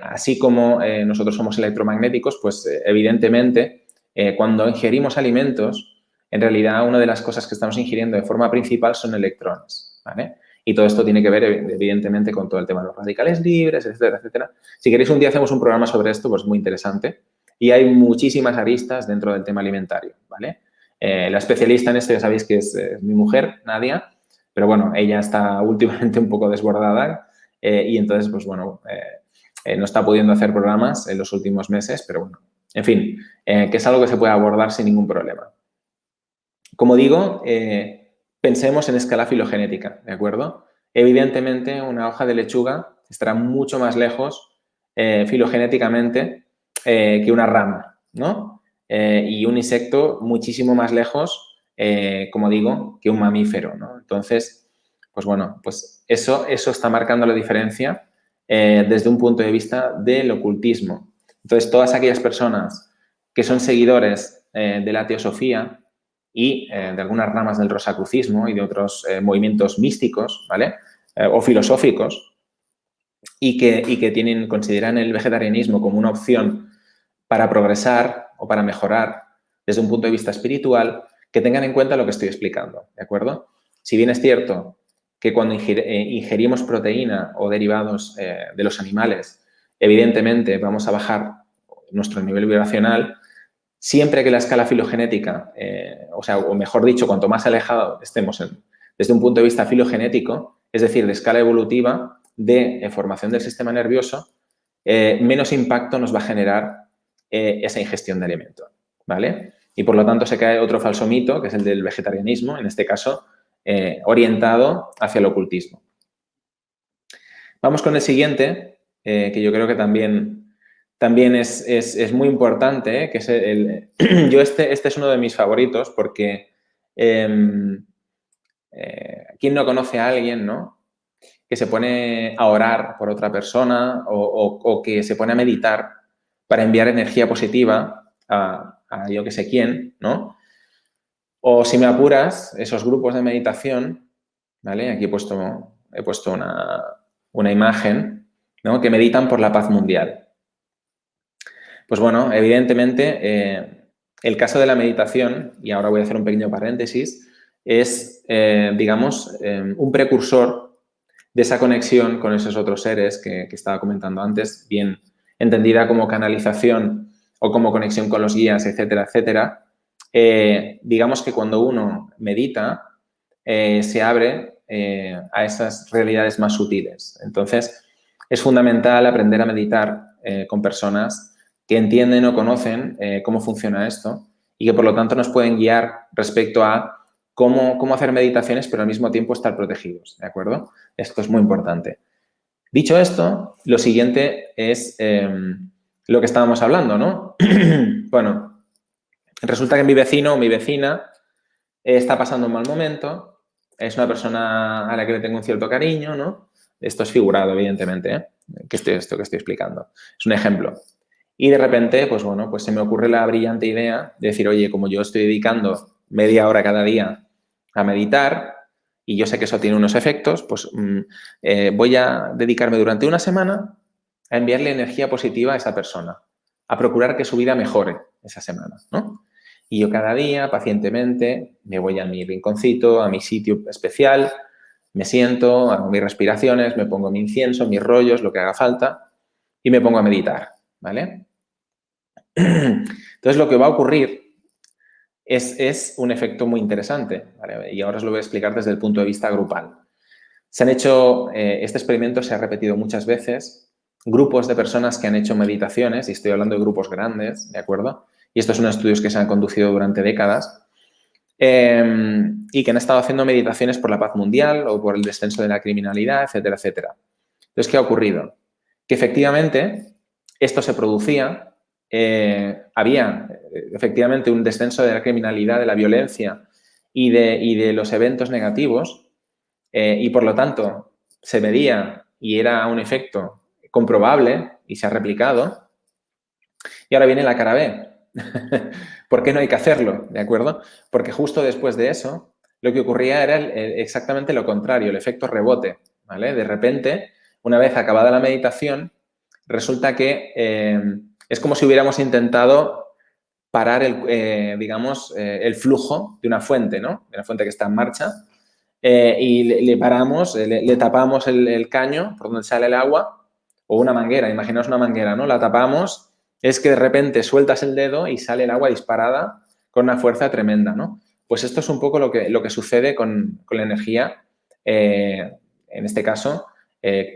Así como nosotros somos electromagnéticos, pues evidentemente, cuando ingerimos alimentos, en realidad una de las cosas que estamos ingiriendo de forma principal son electrones, ¿vale? Y todo esto tiene que ver, evidentemente, con todo el tema de los radicales libres, etcétera, etcétera. Si queréis, un día hacemos un programa sobre esto, pues muy interesante. Y hay muchísimas aristas dentro del tema alimentario, ¿vale? La especialista en esto ya sabéis que es mi mujer, Nadia, pero bueno, ella está últimamente un poco desbordada y entonces, pues bueno, no está pudiendo hacer programas en los últimos meses, pero bueno, en fin, que es algo que se puede abordar sin ningún problema. Como digo, pensemos en escala filogenética, ¿de acuerdo? Evidentemente, una hoja de lechuga estará mucho más lejos filogenéticamente que una rama, ¿no? Y un insecto muchísimo más lejos, como digo, que un mamífero, ¿no? Entonces, pues bueno, pues eso está marcando la diferencia desde un punto de vista del ocultismo. Entonces, todas aquellas personas que son seguidores de la teosofía y de algunas ramas del rosacrucismo y de otros movimientos místicos, ¿vale? O filosóficos, y que consideran el vegetarianismo como una opción para progresar o para mejorar desde un punto de vista espiritual, que tengan en cuenta lo que estoy explicando, ¿de acuerdo? Si bien es cierto que cuando ingerimos proteína o derivados de los animales, evidentemente vamos a bajar nuestro nivel vibracional, siempre que la escala filogenética, o mejor dicho, cuanto más alejado estemos desde un punto de vista filogenético, es decir, de escala evolutiva de formación del sistema nervioso, menos impacto nos va a generar esa ingestión de alimento, ¿vale? Y por lo tanto se cae otro falso mito, que es el del vegetarianismo, en este caso orientado hacia el ocultismo. Vamos con el siguiente, que yo creo que también es muy importante, que es este es uno de mis favoritos porque ¿quién no conoce a alguien, ¿no? Que se pone a orar por otra persona o que se pone a meditar para enviar energía positiva a yo que sé quién, ¿no? O si me apuras, esos grupos de meditación, ¿vale? Aquí he puesto una imagen, ¿no? Que meditan por la paz mundial. Pues bueno, evidentemente, el caso de la meditación, y ahora voy a hacer un pequeño paréntesis, es, digamos, un precursor de esa conexión con esos otros seres que estaba comentando antes, bien entendida como canalización o como conexión con los guías, etcétera, etcétera. Digamos que cuando uno medita, se abre a esas realidades más sutiles. Entonces, es fundamental aprender a meditar con personas que entienden o conocen cómo funciona esto y que, por lo tanto, nos pueden guiar respecto a cómo hacer meditaciones, pero al mismo tiempo estar protegidos, ¿de acuerdo? Esto es muy importante. Dicho esto, lo siguiente es lo que estábamos hablando, ¿no? Bueno, resulta que mi vecino o mi vecina está pasando un mal momento, es una persona a la que le tengo un cierto cariño, ¿no? Esto es figurado, evidentemente, ¿eh? Esto que estoy explicando. Es un ejemplo. Y de repente, pues bueno, pues se me ocurre la brillante idea de decir, oye, como yo estoy dedicando media hora cada día a meditar y yo sé que eso tiene unos efectos, pues voy a dedicarme durante una semana a enviarle energía positiva a esa persona, a procurar que su vida mejore esa semana, ¿no? Y yo cada día, pacientemente, me voy a mi rinconcito, a mi sitio especial, me siento, hago mis respiraciones, me pongo mi incienso, mis rollos, lo que haga falta, y me pongo a meditar, ¿vale? Entonces, lo que va a ocurrir es un efecto muy interesante, ¿vale? Y ahora os lo voy a explicar desde el punto de vista grupal. Se han hecho, este experimento se ha repetido muchas veces, grupos de personas que han hecho meditaciones, y estoy hablando de grupos grandes, ¿de acuerdo? Y estos son estudios que se han conducido durante décadas, y que han estado haciendo meditaciones por la paz mundial o por el descenso de la criminalidad, etcétera, etcétera. Entonces, ¿qué ha ocurrido? Que efectivamente esto se producía, había efectivamente un descenso de la criminalidad, de la violencia y de los eventos negativos, y por lo tanto se medía y era un efecto comprobable y se ha replicado. Y ahora viene la cara B. ¿Por qué no hay que hacerlo? ¿De acuerdo? Porque justo después de eso, lo que ocurría era exactamente lo contrario, el efecto rebote, ¿vale? De repente, una vez acabada la meditación, resulta que es como si hubiéramos intentado parar el flujo de una fuente, ¿no? De una fuente que está en marcha, y le paramos, le tapamos el caño por donde sale el agua, o una manguera, imaginaos una manguera, ¿no? La tapamos, es que de repente sueltas el dedo y sale el agua disparada con una fuerza tremenda, ¿no? Pues esto es un poco lo que sucede con la energía, en este caso,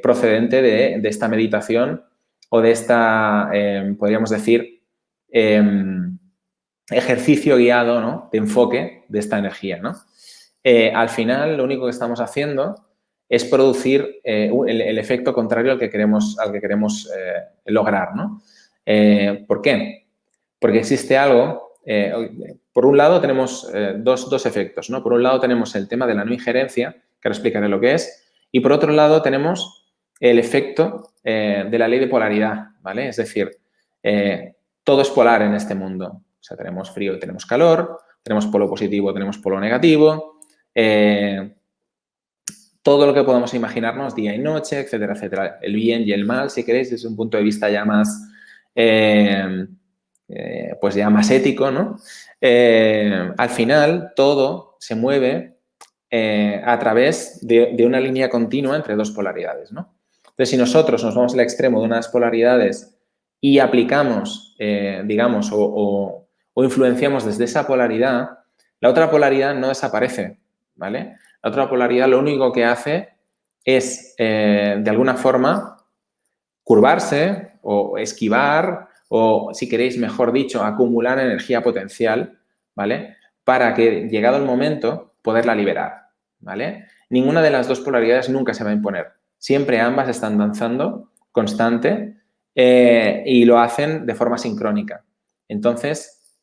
procedente de esta meditación o de esta, podríamos decir, ejercicio guiado, ¿no? De enfoque de esta energía, ¿no? Al final, lo único que estamos haciendo es producir el efecto contrario al que queremos lograr, ¿no? ¿Por qué? Porque existe algo, por un lado tenemos dos efectos, ¿no? Por un lado tenemos el tema de la no injerencia, que ahora explicaré lo que es, y por otro lado tenemos el efecto de la ley de polaridad, ¿vale? Es decir, todo es polar en este mundo. O sea, tenemos frío y tenemos calor, tenemos polo positivo, tenemos polo negativo, todo lo que podemos imaginarnos, día y noche, etcétera, etcétera. El bien y el mal, si queréis, desde un punto de vista ya más, pues ya más ético, ¿no? Al final, todo se mueve a través de una línea continua entre dos polaridades, ¿no? Entonces, si nosotros nos vamos al extremo de unas polaridades y aplicamos, digamos, o influenciamos desde esa polaridad, la otra polaridad no desaparece, ¿vale? La otra polaridad lo único que hace es, de alguna forma, curvarse o esquivar o, si queréis, mejor dicho, acumular energía potencial, ¿vale? Para que, llegado el momento, poderla liberar, ¿vale? Ninguna de las dos polaridades nunca se va a imponer. Siempre ambas están danzando constante, y lo hacen de forma sincrónica. Entonces,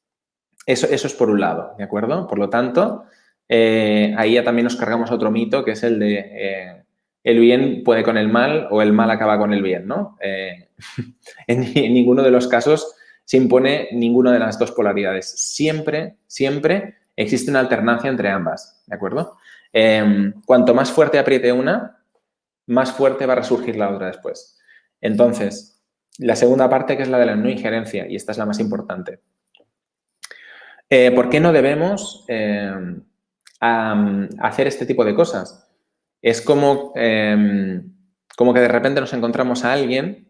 eso es por un lado, ¿de acuerdo? Por lo tanto, ahí ya también nos cargamos otro mito, que es el de el bien puede con el mal o el mal acaba con el bien, ¿no? En ninguno de los casos se impone ninguna de las dos polaridades. Siempre, siempre existe una alternancia entre ambas, ¿de acuerdo? Cuanto más fuerte apriete una, más fuerte va a resurgir la otra después. Entonces, la segunda parte, que es la de la no injerencia, y esta es la más importante. ¿Por qué no debemos hacer este tipo de cosas? Es como que de repente nos encontramos a alguien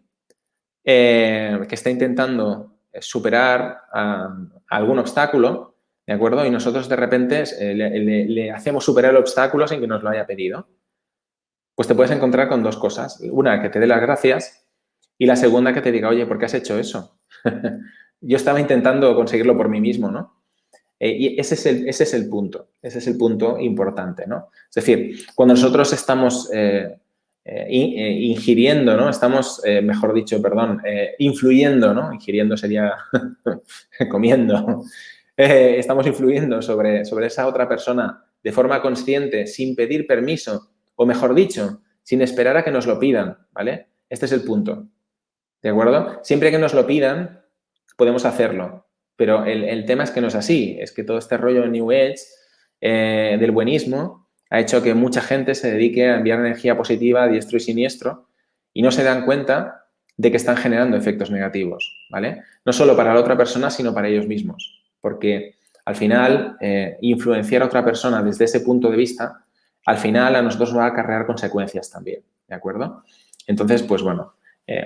que está intentando superar algún obstáculo, ¿de acuerdo? Y nosotros de repente le hacemos superar el obstáculo sin que nos lo haya pedido. Pues te puedes encontrar con dos cosas. Una, que te dé las gracias, y la segunda, que te diga, oye, ¿por qué has hecho eso? Yo estaba intentando conseguirlo por mí mismo, ¿no? Y ese es el punto importante, ¿no? Es decir, cuando nosotros estamos ingiriendo, ¿no? Estamos, mejor dicho, perdón, influyendo, ¿no? Ingiriendo sería comiendo. Estamos influyendo sobre esa otra persona de forma consciente, sin pedir permiso, o mejor dicho, sin esperar a que nos lo pidan, ¿vale? Este es el punto, ¿de acuerdo? Siempre que nos lo pidan, podemos hacerlo, pero el tema es que no es así, es que todo este rollo New Age del buenismo ha hecho que mucha gente se dedique a enviar energía positiva a diestro y siniestro y no se dan cuenta de que están generando efectos negativos, ¿vale? No solo para la otra persona, sino para ellos mismos, porque al final influenciar a otra persona desde ese punto de vista, al final a nosotros va a acarrear consecuencias también, ¿de acuerdo? Entonces, pues bueno,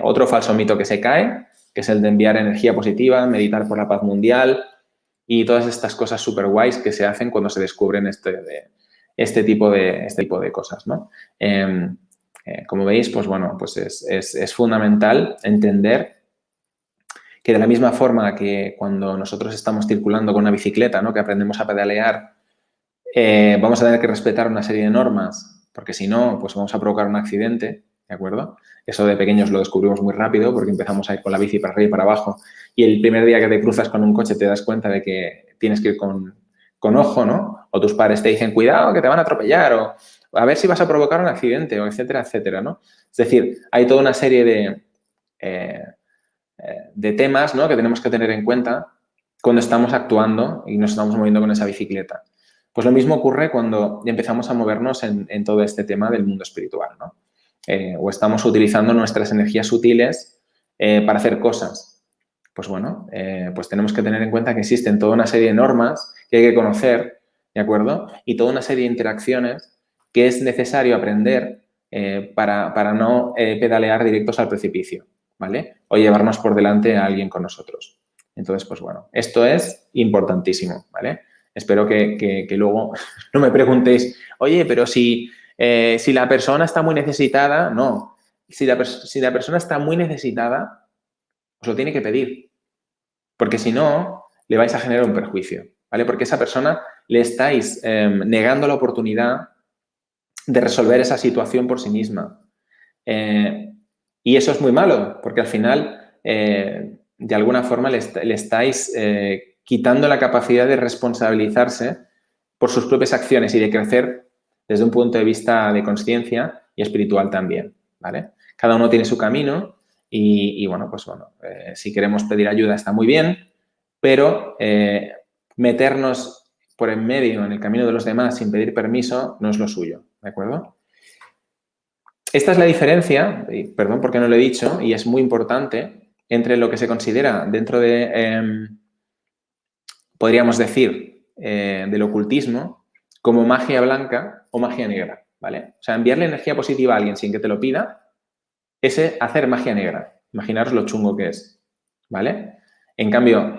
otro falso mito que se cae, que es el de enviar energía positiva, meditar por la paz mundial y todas estas cosas súper guays que se hacen cuando se descubren este tipo de cosas, ¿no? Como veis, pues bueno, pues es fundamental entender que de la misma forma que cuando nosotros estamos circulando con una bicicleta, ¿no? Que aprendemos a pedalear, vamos a tener que respetar una serie de normas, porque si no, pues vamos a provocar un accidente, ¿de acuerdo? Eso de pequeños lo descubrimos muy rápido porque empezamos a ir con la bici para arriba y para abajo y el primer día que te cruzas con un coche te das cuenta de que tienes que ir con ojo, ¿no? O tus padres te dicen, cuidado, que te van a atropellar o a ver si vas a provocar un accidente o etcétera, etcétera, ¿no? Es decir, hay toda una serie de temas, ¿no? Que tenemos que tener en cuenta cuando estamos actuando y nos estamos moviendo con esa bicicleta. Pues lo mismo ocurre cuando empezamos a movernos en todo este tema del mundo espiritual, ¿no? O estamos utilizando nuestras energías sutiles para hacer cosas. Pues bueno, pues tenemos que tener en cuenta que existen toda una serie de normas que hay que conocer, ¿de acuerdo? Y toda una serie de interacciones que es necesario aprender para no pedalear directos al precipicio, ¿vale? O llevarnos por delante a alguien con nosotros. Entonces, pues bueno, esto es importantísimo, ¿vale? Espero que luego no me preguntéis, oye, pero si la persona está muy necesitada, no. Si la persona está muy necesitada, os lo tiene que pedir. Porque si no, le vais a generar un perjuicio, ¿vale? Porque a esa persona le estáis negando la oportunidad de resolver esa situación por sí misma. Y eso es muy malo, porque al final, de alguna forma, le estáis quitando la capacidad de responsabilizarse por sus propias acciones y de crecer desde un punto de vista de conciencia y espiritual también, ¿vale? Cada uno tiene su camino y bueno, pues bueno, si queremos pedir ayuda está muy bien, pero meternos por en medio en el camino de los demás sin pedir permiso no es lo suyo, ¿de acuerdo? Esta es la diferencia, y perdón porque no lo he dicho, y es muy importante, entre lo que se considera dentro de, podríamos decir, del ocultismo, como magia blanca o magia negra, ¿vale? O sea, enviarle energía positiva a alguien sin que te lo pida, es hacer magia negra. Imaginaros lo chungo que es, ¿vale? En cambio,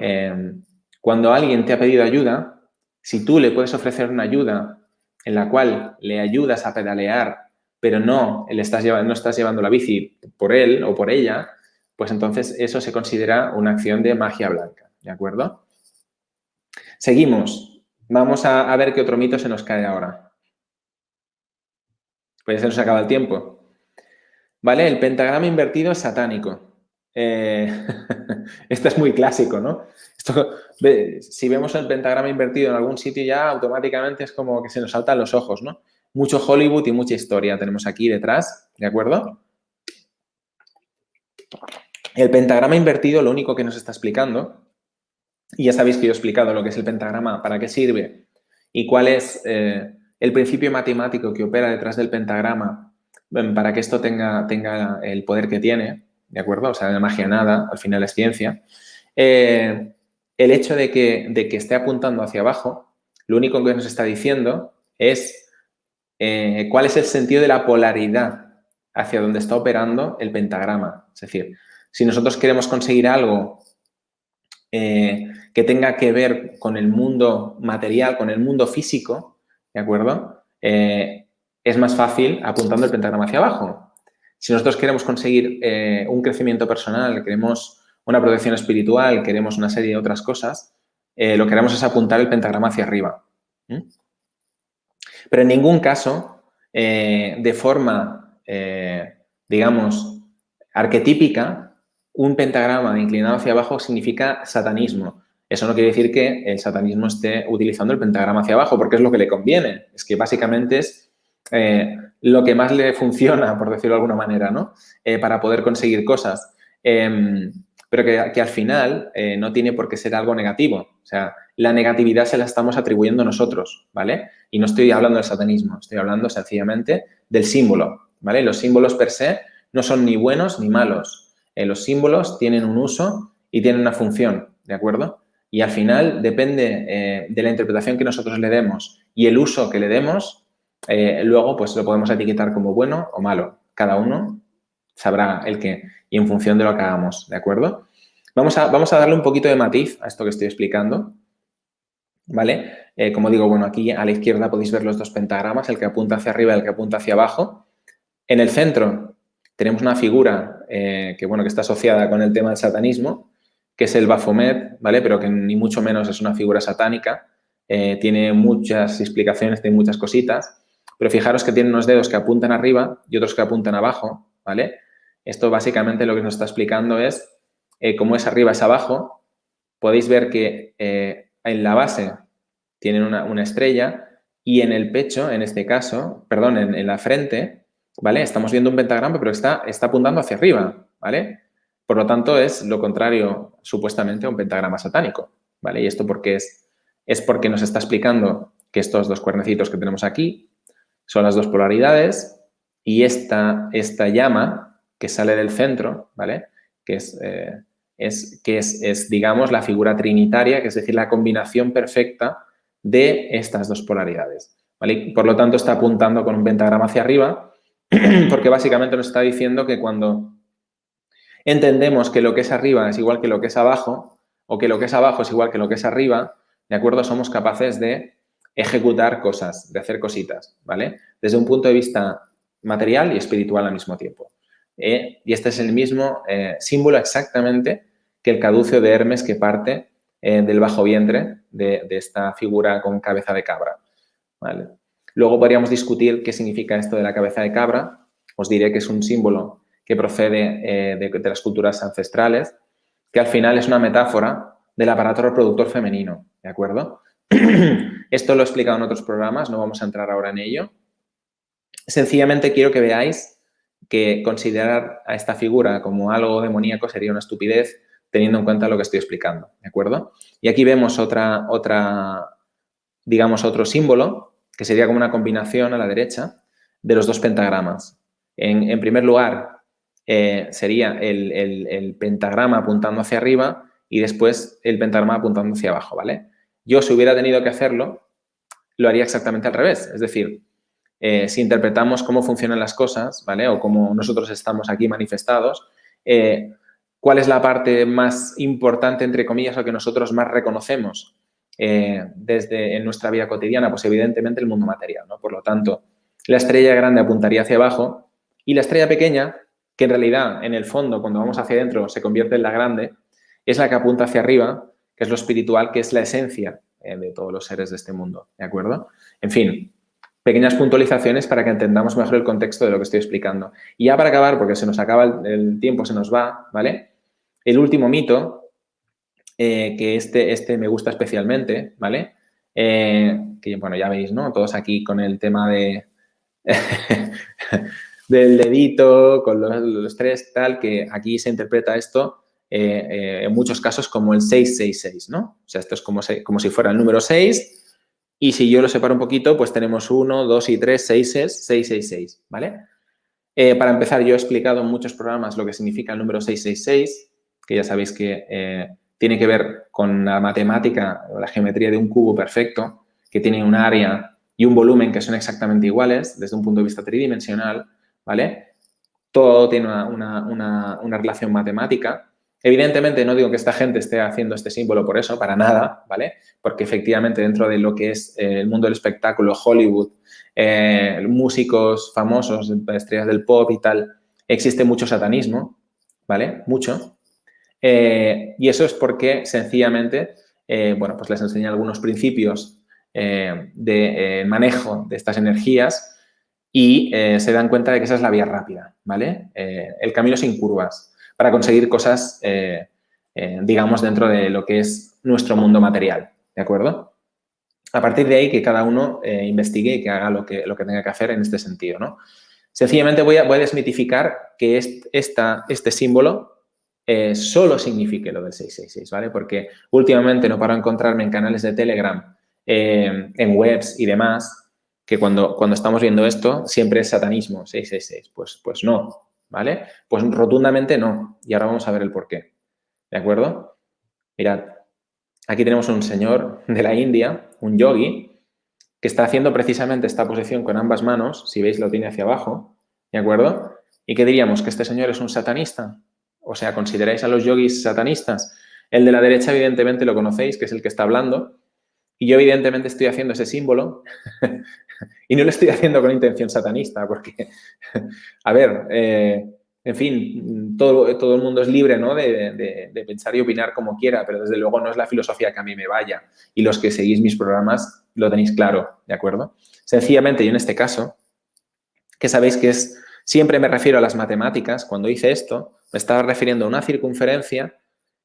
cuando alguien te ha pedido ayuda, si tú le puedes ofrecer una ayuda en la cual le ayudas a pedalear pero no estás llevando la bici por él o por ella, pues entonces eso se considera una acción de magia blanca, ¿de acuerdo? Seguimos. Vamos a ver qué otro mito se nos cae ahora. Pues ya se nos acaba el tiempo. ¿Vale? El pentagrama invertido es satánico. Esto es muy clásico, ¿no? Si vemos el pentagrama invertido en algún sitio ya automáticamente es como que se nos saltan los ojos, ¿no? Mucho Hollywood y mucha historia tenemos aquí detrás, ¿de acuerdo? El pentagrama invertido lo único que nos está explicando, y ya sabéis que yo he explicado lo que es el pentagrama, para qué sirve y cuál es el principio matemático que opera detrás del pentagrama para que esto tenga el poder que tiene, ¿de acuerdo? O sea, de magia nada, al final es ciencia. El hecho de que esté apuntando hacia abajo, lo único que nos está diciendo es cuál es el sentido de la polaridad hacia donde está operando el pentagrama. Es decir, si nosotros queremos conseguir algo que tenga que ver con el mundo material, con el mundo físico, ¿de acuerdo? Es más fácil apuntando el pentagrama hacia abajo. Si nosotros queremos conseguir un crecimiento personal, queremos una protección espiritual, queremos una serie de otras cosas, lo que queremos es apuntar el pentagrama hacia arriba. Pero en ningún caso, de forma digamos, arquetípica, un pentagrama inclinado hacia abajo significa satanismo. Eso no quiere decir que el satanismo esté utilizando el pentagrama hacia abajo, porque es lo que le conviene. Es que básicamente es lo que más le funciona, por decirlo de alguna manera, ¿no? Para poder conseguir cosas. Pero que al final no tiene por qué ser algo negativo. O sea, la negatividad se la estamos atribuyendo nosotros, ¿vale? Y no estoy hablando del satanismo, estoy hablando sencillamente del símbolo, ¿vale? Los símbolos per se no son ni buenos ni malos. Los símbolos tienen un uso y tienen una función, ¿de acuerdo? Y al final depende de la interpretación que nosotros le demos y el uso que le demos, luego pues lo podemos etiquetar como bueno o malo. Cada uno sabrá el qué y en función de lo que hagamos, ¿de acuerdo? Vamos a darle un poquito de matiz a esto que estoy explicando, ¿vale? Como digo, bueno, aquí a la izquierda podéis ver los dos pentagramas, el que apunta hacia arriba y el que apunta hacia abajo. En el centro tenemos una figura que está asociada con el tema del satanismo, que es el Baphomet, ¿vale? Pero que ni mucho menos es una figura satánica. Tiene muchas explicaciones, tiene muchas cositas, pero fijaros que tiene unos dedos que apuntan arriba y otros que apuntan abajo, ¿vale? Esto básicamente lo que nos está explicando es cómo es arriba es abajo. Podéis ver que en la base tienen una estrella y en el pecho, en este caso, perdón, en la frente, ¿vale? Estamos viendo un pentagrama, pero está apuntando hacia arriba, ¿vale? Por lo tanto, es lo contrario, supuestamente, a un pentagrama satánico, ¿vale? Y esto porque es porque nos está explicando que estos dos cuernecitos que tenemos aquí son las dos polaridades y esta llama que sale del centro, ¿vale? Que es, digamos, la figura trinitaria, que es decir, la combinación perfecta de estas dos polaridades, ¿vale? Por lo tanto, está apuntando con un pentagrama hacia arriba, porque básicamente nos está diciendo que cuando entendemos que lo que es arriba es igual que lo que es abajo, o que lo que es abajo es igual que lo que es arriba, ¿de acuerdo? Somos capaces de ejecutar cosas, de hacer cositas, ¿vale? Desde un punto de vista material y espiritual al mismo tiempo. Y este es el mismo símbolo exactamente que el caduceo de Hermes que parte del bajo vientre de esta figura con cabeza de cabra, ¿vale? Luego podríamos discutir qué significa esto de la cabeza de cabra. Os diré que es un símbolo que procede de las culturas ancestrales, que al final es una metáfora del aparato reproductor femenino, ¿de acuerdo? Esto lo he explicado en otros programas, no vamos a entrar ahora en ello. Sencillamente quiero que veáis que considerar a esta figura como algo demoníaco sería una estupidez teniendo en cuenta lo que estoy explicando, ¿de acuerdo? Y aquí vemos digamos, otro símbolo, que sería como una combinación a la derecha de los dos pentagramas. En primer lugar, sería el pentagrama apuntando hacia arriba y después el pentagrama apuntando hacia abajo, ¿vale? Yo, si hubiera tenido que hacerlo, lo haría exactamente al revés. Es decir, si interpretamos cómo funcionan las cosas, ¿vale? O cómo nosotros estamos aquí manifestados, ¿cuál es la parte más importante, entre comillas, o que nosotros más reconocemos en nuestra vida cotidiana? Pues evidentemente el mundo material, ¿no? Por lo tanto, la estrella grande apuntaría hacia abajo y la estrella pequeña, que en realidad en el fondo, cuando vamos hacia adentro, se convierte en la grande, es la que apunta hacia arriba, que es lo espiritual, que es la esencia de todos los seres de este mundo, ¿de acuerdo? En fin, pequeñas puntualizaciones para que entendamos mejor el contexto de lo que estoy explicando. Y ya para acabar, porque se nos acaba el tiempo, se nos va, ¿vale? El último mito, que este me gusta especialmente, ¿vale? Que, bueno, ya veis, ¿no? Todos aquí con el tema de del dedito, con los tres, tal, que aquí se interpreta esto en muchos casos como el 666, ¿no? O sea, esto es como si fuera el número 6 y si yo lo separo un poquito, pues tenemos 1, 2 y 3, 666, ¿vale? Para empezar, yo he explicado en muchos programas lo que significa el número 666, que ya sabéis que tiene que ver con la matemática o la geometría de un cubo perfecto, que tiene un área y un volumen que son exactamente iguales desde un punto de vista tridimensional, ¿vale? Todo tiene una relación matemática. Evidentemente, no digo que esta gente esté haciendo este símbolo por eso, para nada, ¿vale? Porque efectivamente dentro de lo que es el mundo del espectáculo, Hollywood, músicos famosos, estrellas del pop y tal, existe mucho satanismo, ¿vale? Mucho. Y eso es porque sencillamente, pues les enseña algunos principios de manejo de estas energías y se dan cuenta de que esa es la vía rápida, ¿vale? El camino sin curvas para conseguir cosas, digamos, dentro de lo que es nuestro mundo material, ¿de acuerdo? A partir de ahí, que cada uno investigue y que haga lo que tenga que hacer en este sentido, ¿no? Sencillamente voy a desmitificar que este símbolo solo signifique lo del 666, ¿vale? Porque últimamente no paro de encontrarme en canales de Telegram, en webs y demás, que cuando estamos viendo esto siempre es satanismo, 666. Pues no, ¿vale? Pues rotundamente no. Y ahora vamos a ver el por qué, ¿de acuerdo? Mirad, aquí tenemos un señor de la India, un yogi, que está haciendo precisamente esta posición con ambas manos, si veis lo tiene hacia abajo, ¿de acuerdo? ¿Y qué diríamos? ¿Que este señor es un satanista? O sea, ¿consideráis a los yogis satanistas? El de la derecha evidentemente lo conocéis, que es el que está hablando, y yo evidentemente estoy haciendo ese símbolo y no lo estoy haciendo con intención satanista, porque, a ver, en fin, todo el mundo es libre, ¿no?, de pensar y opinar como quiera, pero desde luego no es la filosofía que a mí me vaya. Y los que seguís mis programas lo tenéis claro, ¿de acuerdo? Sencillamente, yo en este caso, que sabéis que siempre me refiero a las matemáticas, cuando hice esto, me estaba refiriendo a una circunferencia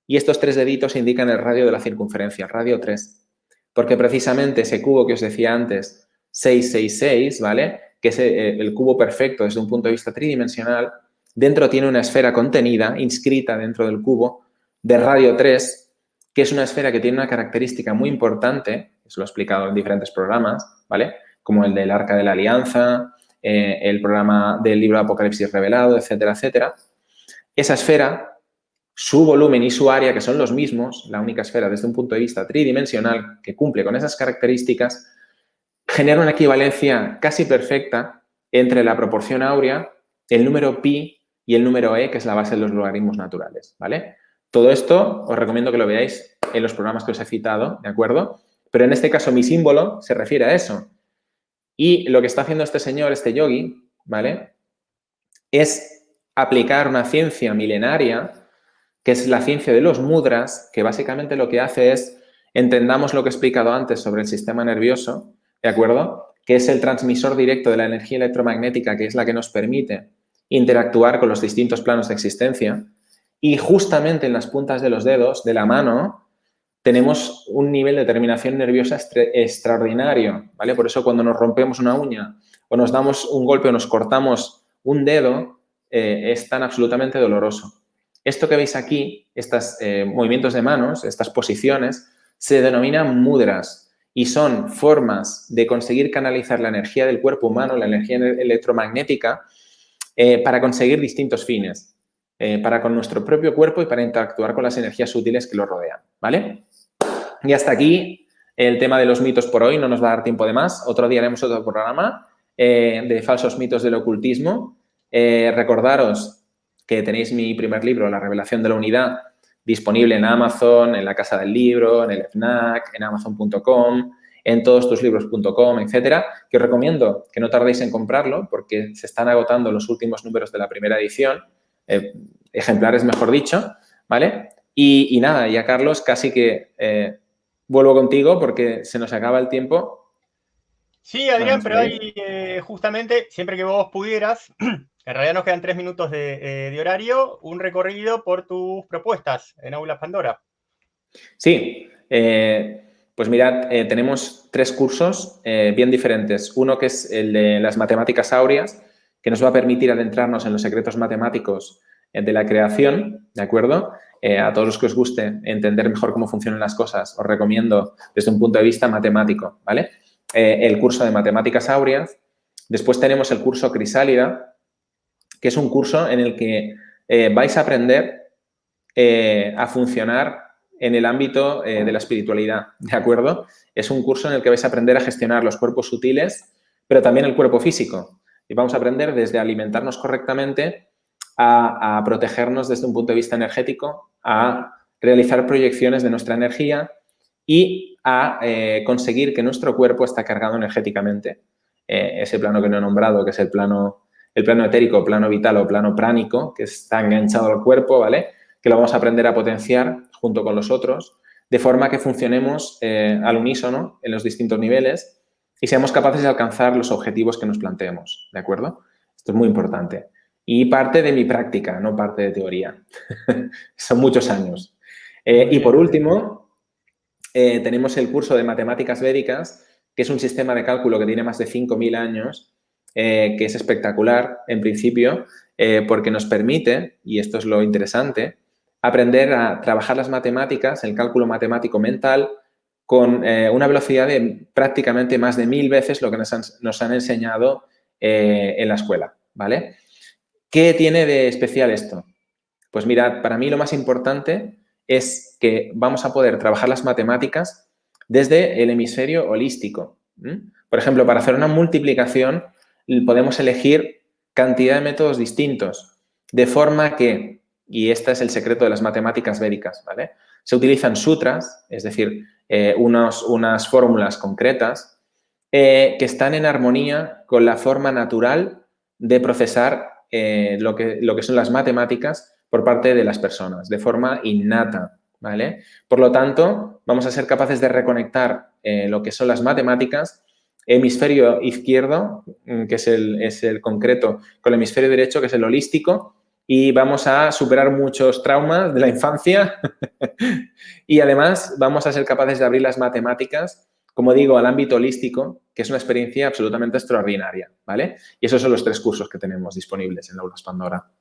y estos 3 deditos indican el radio de la circunferencia, el radio 3. Porque precisamente ese cubo que os decía antes, 666, ¿vale? Que es el cubo perfecto desde un punto de vista tridimensional, dentro tiene una esfera contenida, inscrita dentro del cubo, de radio 3, que es una esfera que tiene una característica muy importante, eso lo he explicado en diferentes programas, ¿vale? Como el del Arca de la Alianza, el programa del libro de Apocalipsis revelado, etcétera, etcétera. Esa esfera, su volumen y su área, que son los mismos, la única esfera desde un punto de vista tridimensional que cumple con esas características, genera una equivalencia casi perfecta entre la proporción áurea, el número pi y el número e, que es la base de los logaritmos naturales, ¿vale? Todo esto os recomiendo que lo veáis en los programas que os he citado, ¿de acuerdo? Pero en este caso mi símbolo se refiere a eso. Y lo que está haciendo este señor, este yogi, ¿vale?, es aplicar una ciencia milenaria, que es la ciencia de los mudras, que básicamente lo que hace es, entendamos lo que he explicado antes sobre el sistema nervioso, ¿de acuerdo?, que es el transmisor directo de la energía electromagnética, que es la que nos permite interactuar con los distintos planos de existencia. Y justamente en las puntas de los dedos, de la mano, tenemos un nivel de terminación nerviosa extraordinario, ¿vale? Por eso cuando nos rompemos una uña o nos damos un golpe o nos cortamos un dedo, es tan absolutamente doloroso. Esto que veis aquí, estos movimientos de manos, estas posiciones, se denominan mudras y son formas de conseguir canalizar la energía del cuerpo humano, la energía electromagnética, para conseguir distintos fines, para con nuestro propio cuerpo y para interactuar con las energías sutiles que lo rodean, ¿vale? Y hasta aquí el tema de los mitos por hoy, no nos va a dar tiempo de más. Otro día haremos otro programa de falsos mitos del ocultismo. Recordaros que tenéis mi primer libro, La revelación de la unidad, disponible en Amazon, en la Casa del Libro, en el FNAC, en Amazon.com, en todostuslibros.com, etcétera, que os recomiendo que no tardéis en comprarlo porque se están agotando los últimos números de la primera edición, ejemplares mejor dicho, ¿vale? Y nada, ya Carlos, casi que vuelvo contigo porque se nos acaba el tiempo. Sí, Adrián, pero hay justamente, siempre que vos pudieras, en realidad nos quedan 3 minutos de horario, un recorrido por tus propuestas en Aulas Pandora. Sí, pues mirad, tenemos 3 cursos bien diferentes. Uno que es el de las matemáticas áureas, que nos va a permitir adentrarnos en los secretos matemáticos de la creación, ¿de acuerdo? A todos los que os guste entender mejor cómo funcionan las cosas, os recomiendo desde un punto de vista matemático, ¿vale? El curso de matemáticas áureas. Después tenemos el curso Crisálida, que es un curso en el que vais a aprender a funcionar en el ámbito de la espiritualidad, ¿de acuerdo? Es un curso en el que vais a aprender a gestionar los cuerpos sutiles, pero también el cuerpo físico. Y vamos a aprender desde alimentarnos correctamente a protegernos desde un punto de vista energético, a realizar proyecciones de nuestra energía y a conseguir que nuestro cuerpo está cargado energéticamente. Ese plano que no he nombrado, que es el plano etérico, plano vital o plano pránico, que está enganchado al cuerpo, ¿vale?, que lo vamos a aprender a potenciar junto con los otros, de forma que funcionemos al unísono en los distintos niveles y seamos capaces de alcanzar los objetivos que nos planteemos, ¿de acuerdo? Esto es muy importante. Y parte de mi práctica, no parte de teoría. Son muchos años. Y por último, tenemos el curso de Matemáticas Védicas, que es un sistema de cálculo que tiene más de 5.000 años, que es espectacular en principio, porque nos permite, y esto es lo interesante, aprender a trabajar las matemáticas, el cálculo matemático mental, con una velocidad de prácticamente más de 1000 veces lo que nos han enseñado en la escuela, ¿vale? ¿Qué tiene de especial esto? Pues mirad, para mí lo más importante es que vamos a poder trabajar las matemáticas desde el hemisferio holístico. Por ejemplo, para hacer una multiplicación podemos elegir cantidad de métodos distintos, de forma que, y este es el secreto de las matemáticas védicas, ¿vale? Se utilizan sutras, es decir, unas fórmulas concretas que están en armonía con la forma natural de procesar lo que son las matemáticas por parte de las personas, de forma innata, ¿vale? Por lo tanto, vamos a ser capaces de reconectar lo que son las matemáticas, hemisferio izquierdo, que es el concreto, con el hemisferio derecho, que es el holístico, y vamos a superar muchos traumas de la infancia y además vamos a ser capaces de abrir las matemáticas, como digo, al ámbito holístico, que es una experiencia absolutamente extraordinaria, ¿vale? Y esos son los 3 cursos que tenemos disponibles en Aulas Pandora.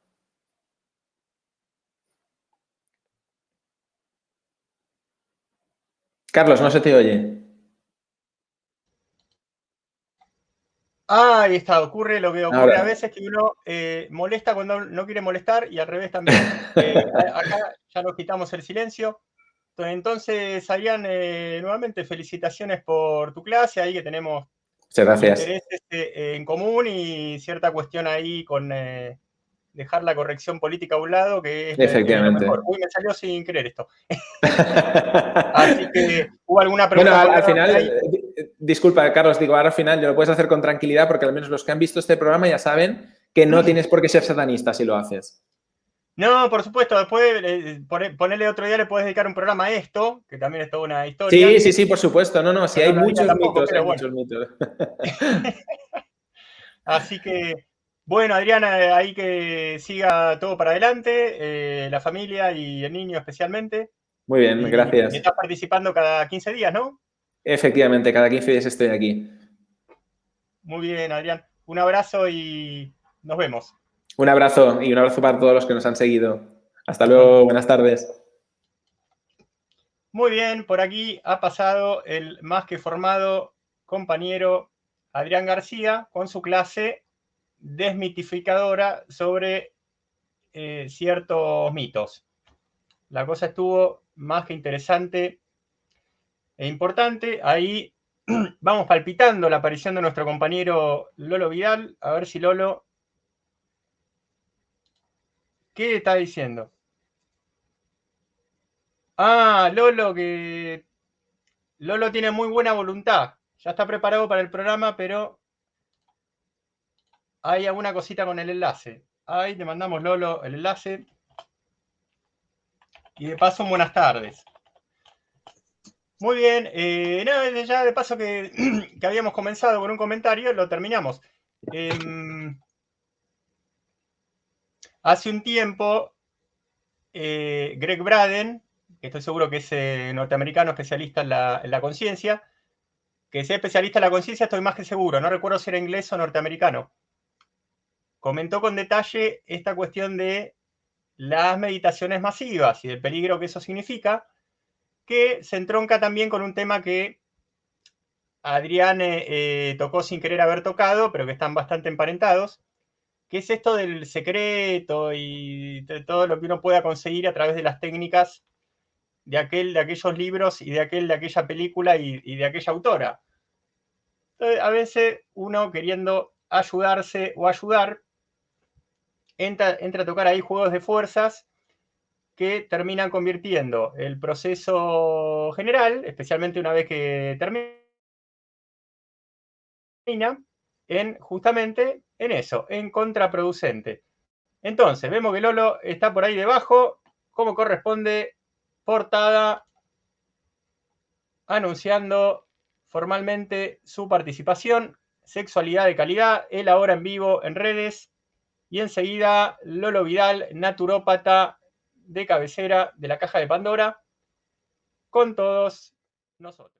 Carlos, no se te oye. Ahí está, ocurre lo que ocurre a Ahora. veces, que uno molesta cuando no quiere molestar y al revés también. Acá ya nos quitamos el silencio. Entonces, Adrián, nuevamente felicitaciones por tu clase, ahí que tenemos Muchas gracias. intereses en común y cierta cuestión ahí con dejar la corrección política a un lado, que es lo Efectivamente. mejor. Uy, me salió sin querer esto. Así que, ¿hubo alguna Bueno, pregunta al por final, ahí? disculpa, Carlos, digo, ahora al final lo puedes hacer con tranquilidad porque al menos los que han visto este programa ya saben que no tienes por qué ser satanista si lo haces. No, por supuesto, después ponerle otro día le puedes dedicar un programa a esto, que también es toda una historia. Sí, sí, sí, por supuesto. No, Yo sí, no hay lo haría muchos tampoco, mitos, hay pero bueno. muchos mitos. Así que, bueno, Adriana, ahí que siga todo para adelante, la familia y el niño especialmente. Muy bien, Y gracias. estás participando cada 15 días, ¿no? Efectivamente, cada 15 días estoy aquí. Muy bien, Adrián. Un abrazo y nos vemos. Un abrazo y un abrazo para todos los que nos han seguido. Hasta luego, buenas tardes. Muy bien, por aquí ha pasado el más que formado compañero Adrián García con su clase desmitificadora sobre ciertos mitos. La cosa estuvo más que interesante e importante. Ahí vamos palpitando la aparición de nuestro compañero Lolo Vidal. A ver si Lolo... ¿Qué está diciendo? Ah, Lolo, que... Lolo tiene muy buena voluntad. Ya está preparado para el programa, pero hay alguna cosita con el enlace. Ahí te mandamos, Lolo, el enlace. Y de paso, buenas tardes. Muy bien, no, ya de paso que, que habíamos comenzado con un comentario, lo terminamos. Hace un tiempo, Greg Braden, que estoy seguro que es norteamericano especialista en la conciencia, que sea especialista en la conciencia estoy más que seguro, no recuerdo si era inglés o norteamericano, comentó con detalle esta cuestión de las meditaciones masivas y del peligro que eso significa, que se entronca también con un tema que Adrián tocó sin querer haber tocado, pero que están bastante emparentados, que es esto del secreto y de todo lo que uno pueda conseguir a través de las técnicas de aquellos libros y de aquella película y de aquella autora. Entonces, a veces uno queriendo ayudarse o ayudar, entra a tocar ahí juegos de fuerzas que terminan convirtiendo el proceso general, especialmente una vez que termina, en justamente en eso, en contraproducente. Entonces, vemos que Lolo está por ahí debajo, como corresponde, portada, anunciando formalmente su participación. Sexualidad de calidad, él ahora en vivo en redes. Y enseguida Lolo Vidal, naturópata de cabecera de la Caja de Pandora, con todos nosotros.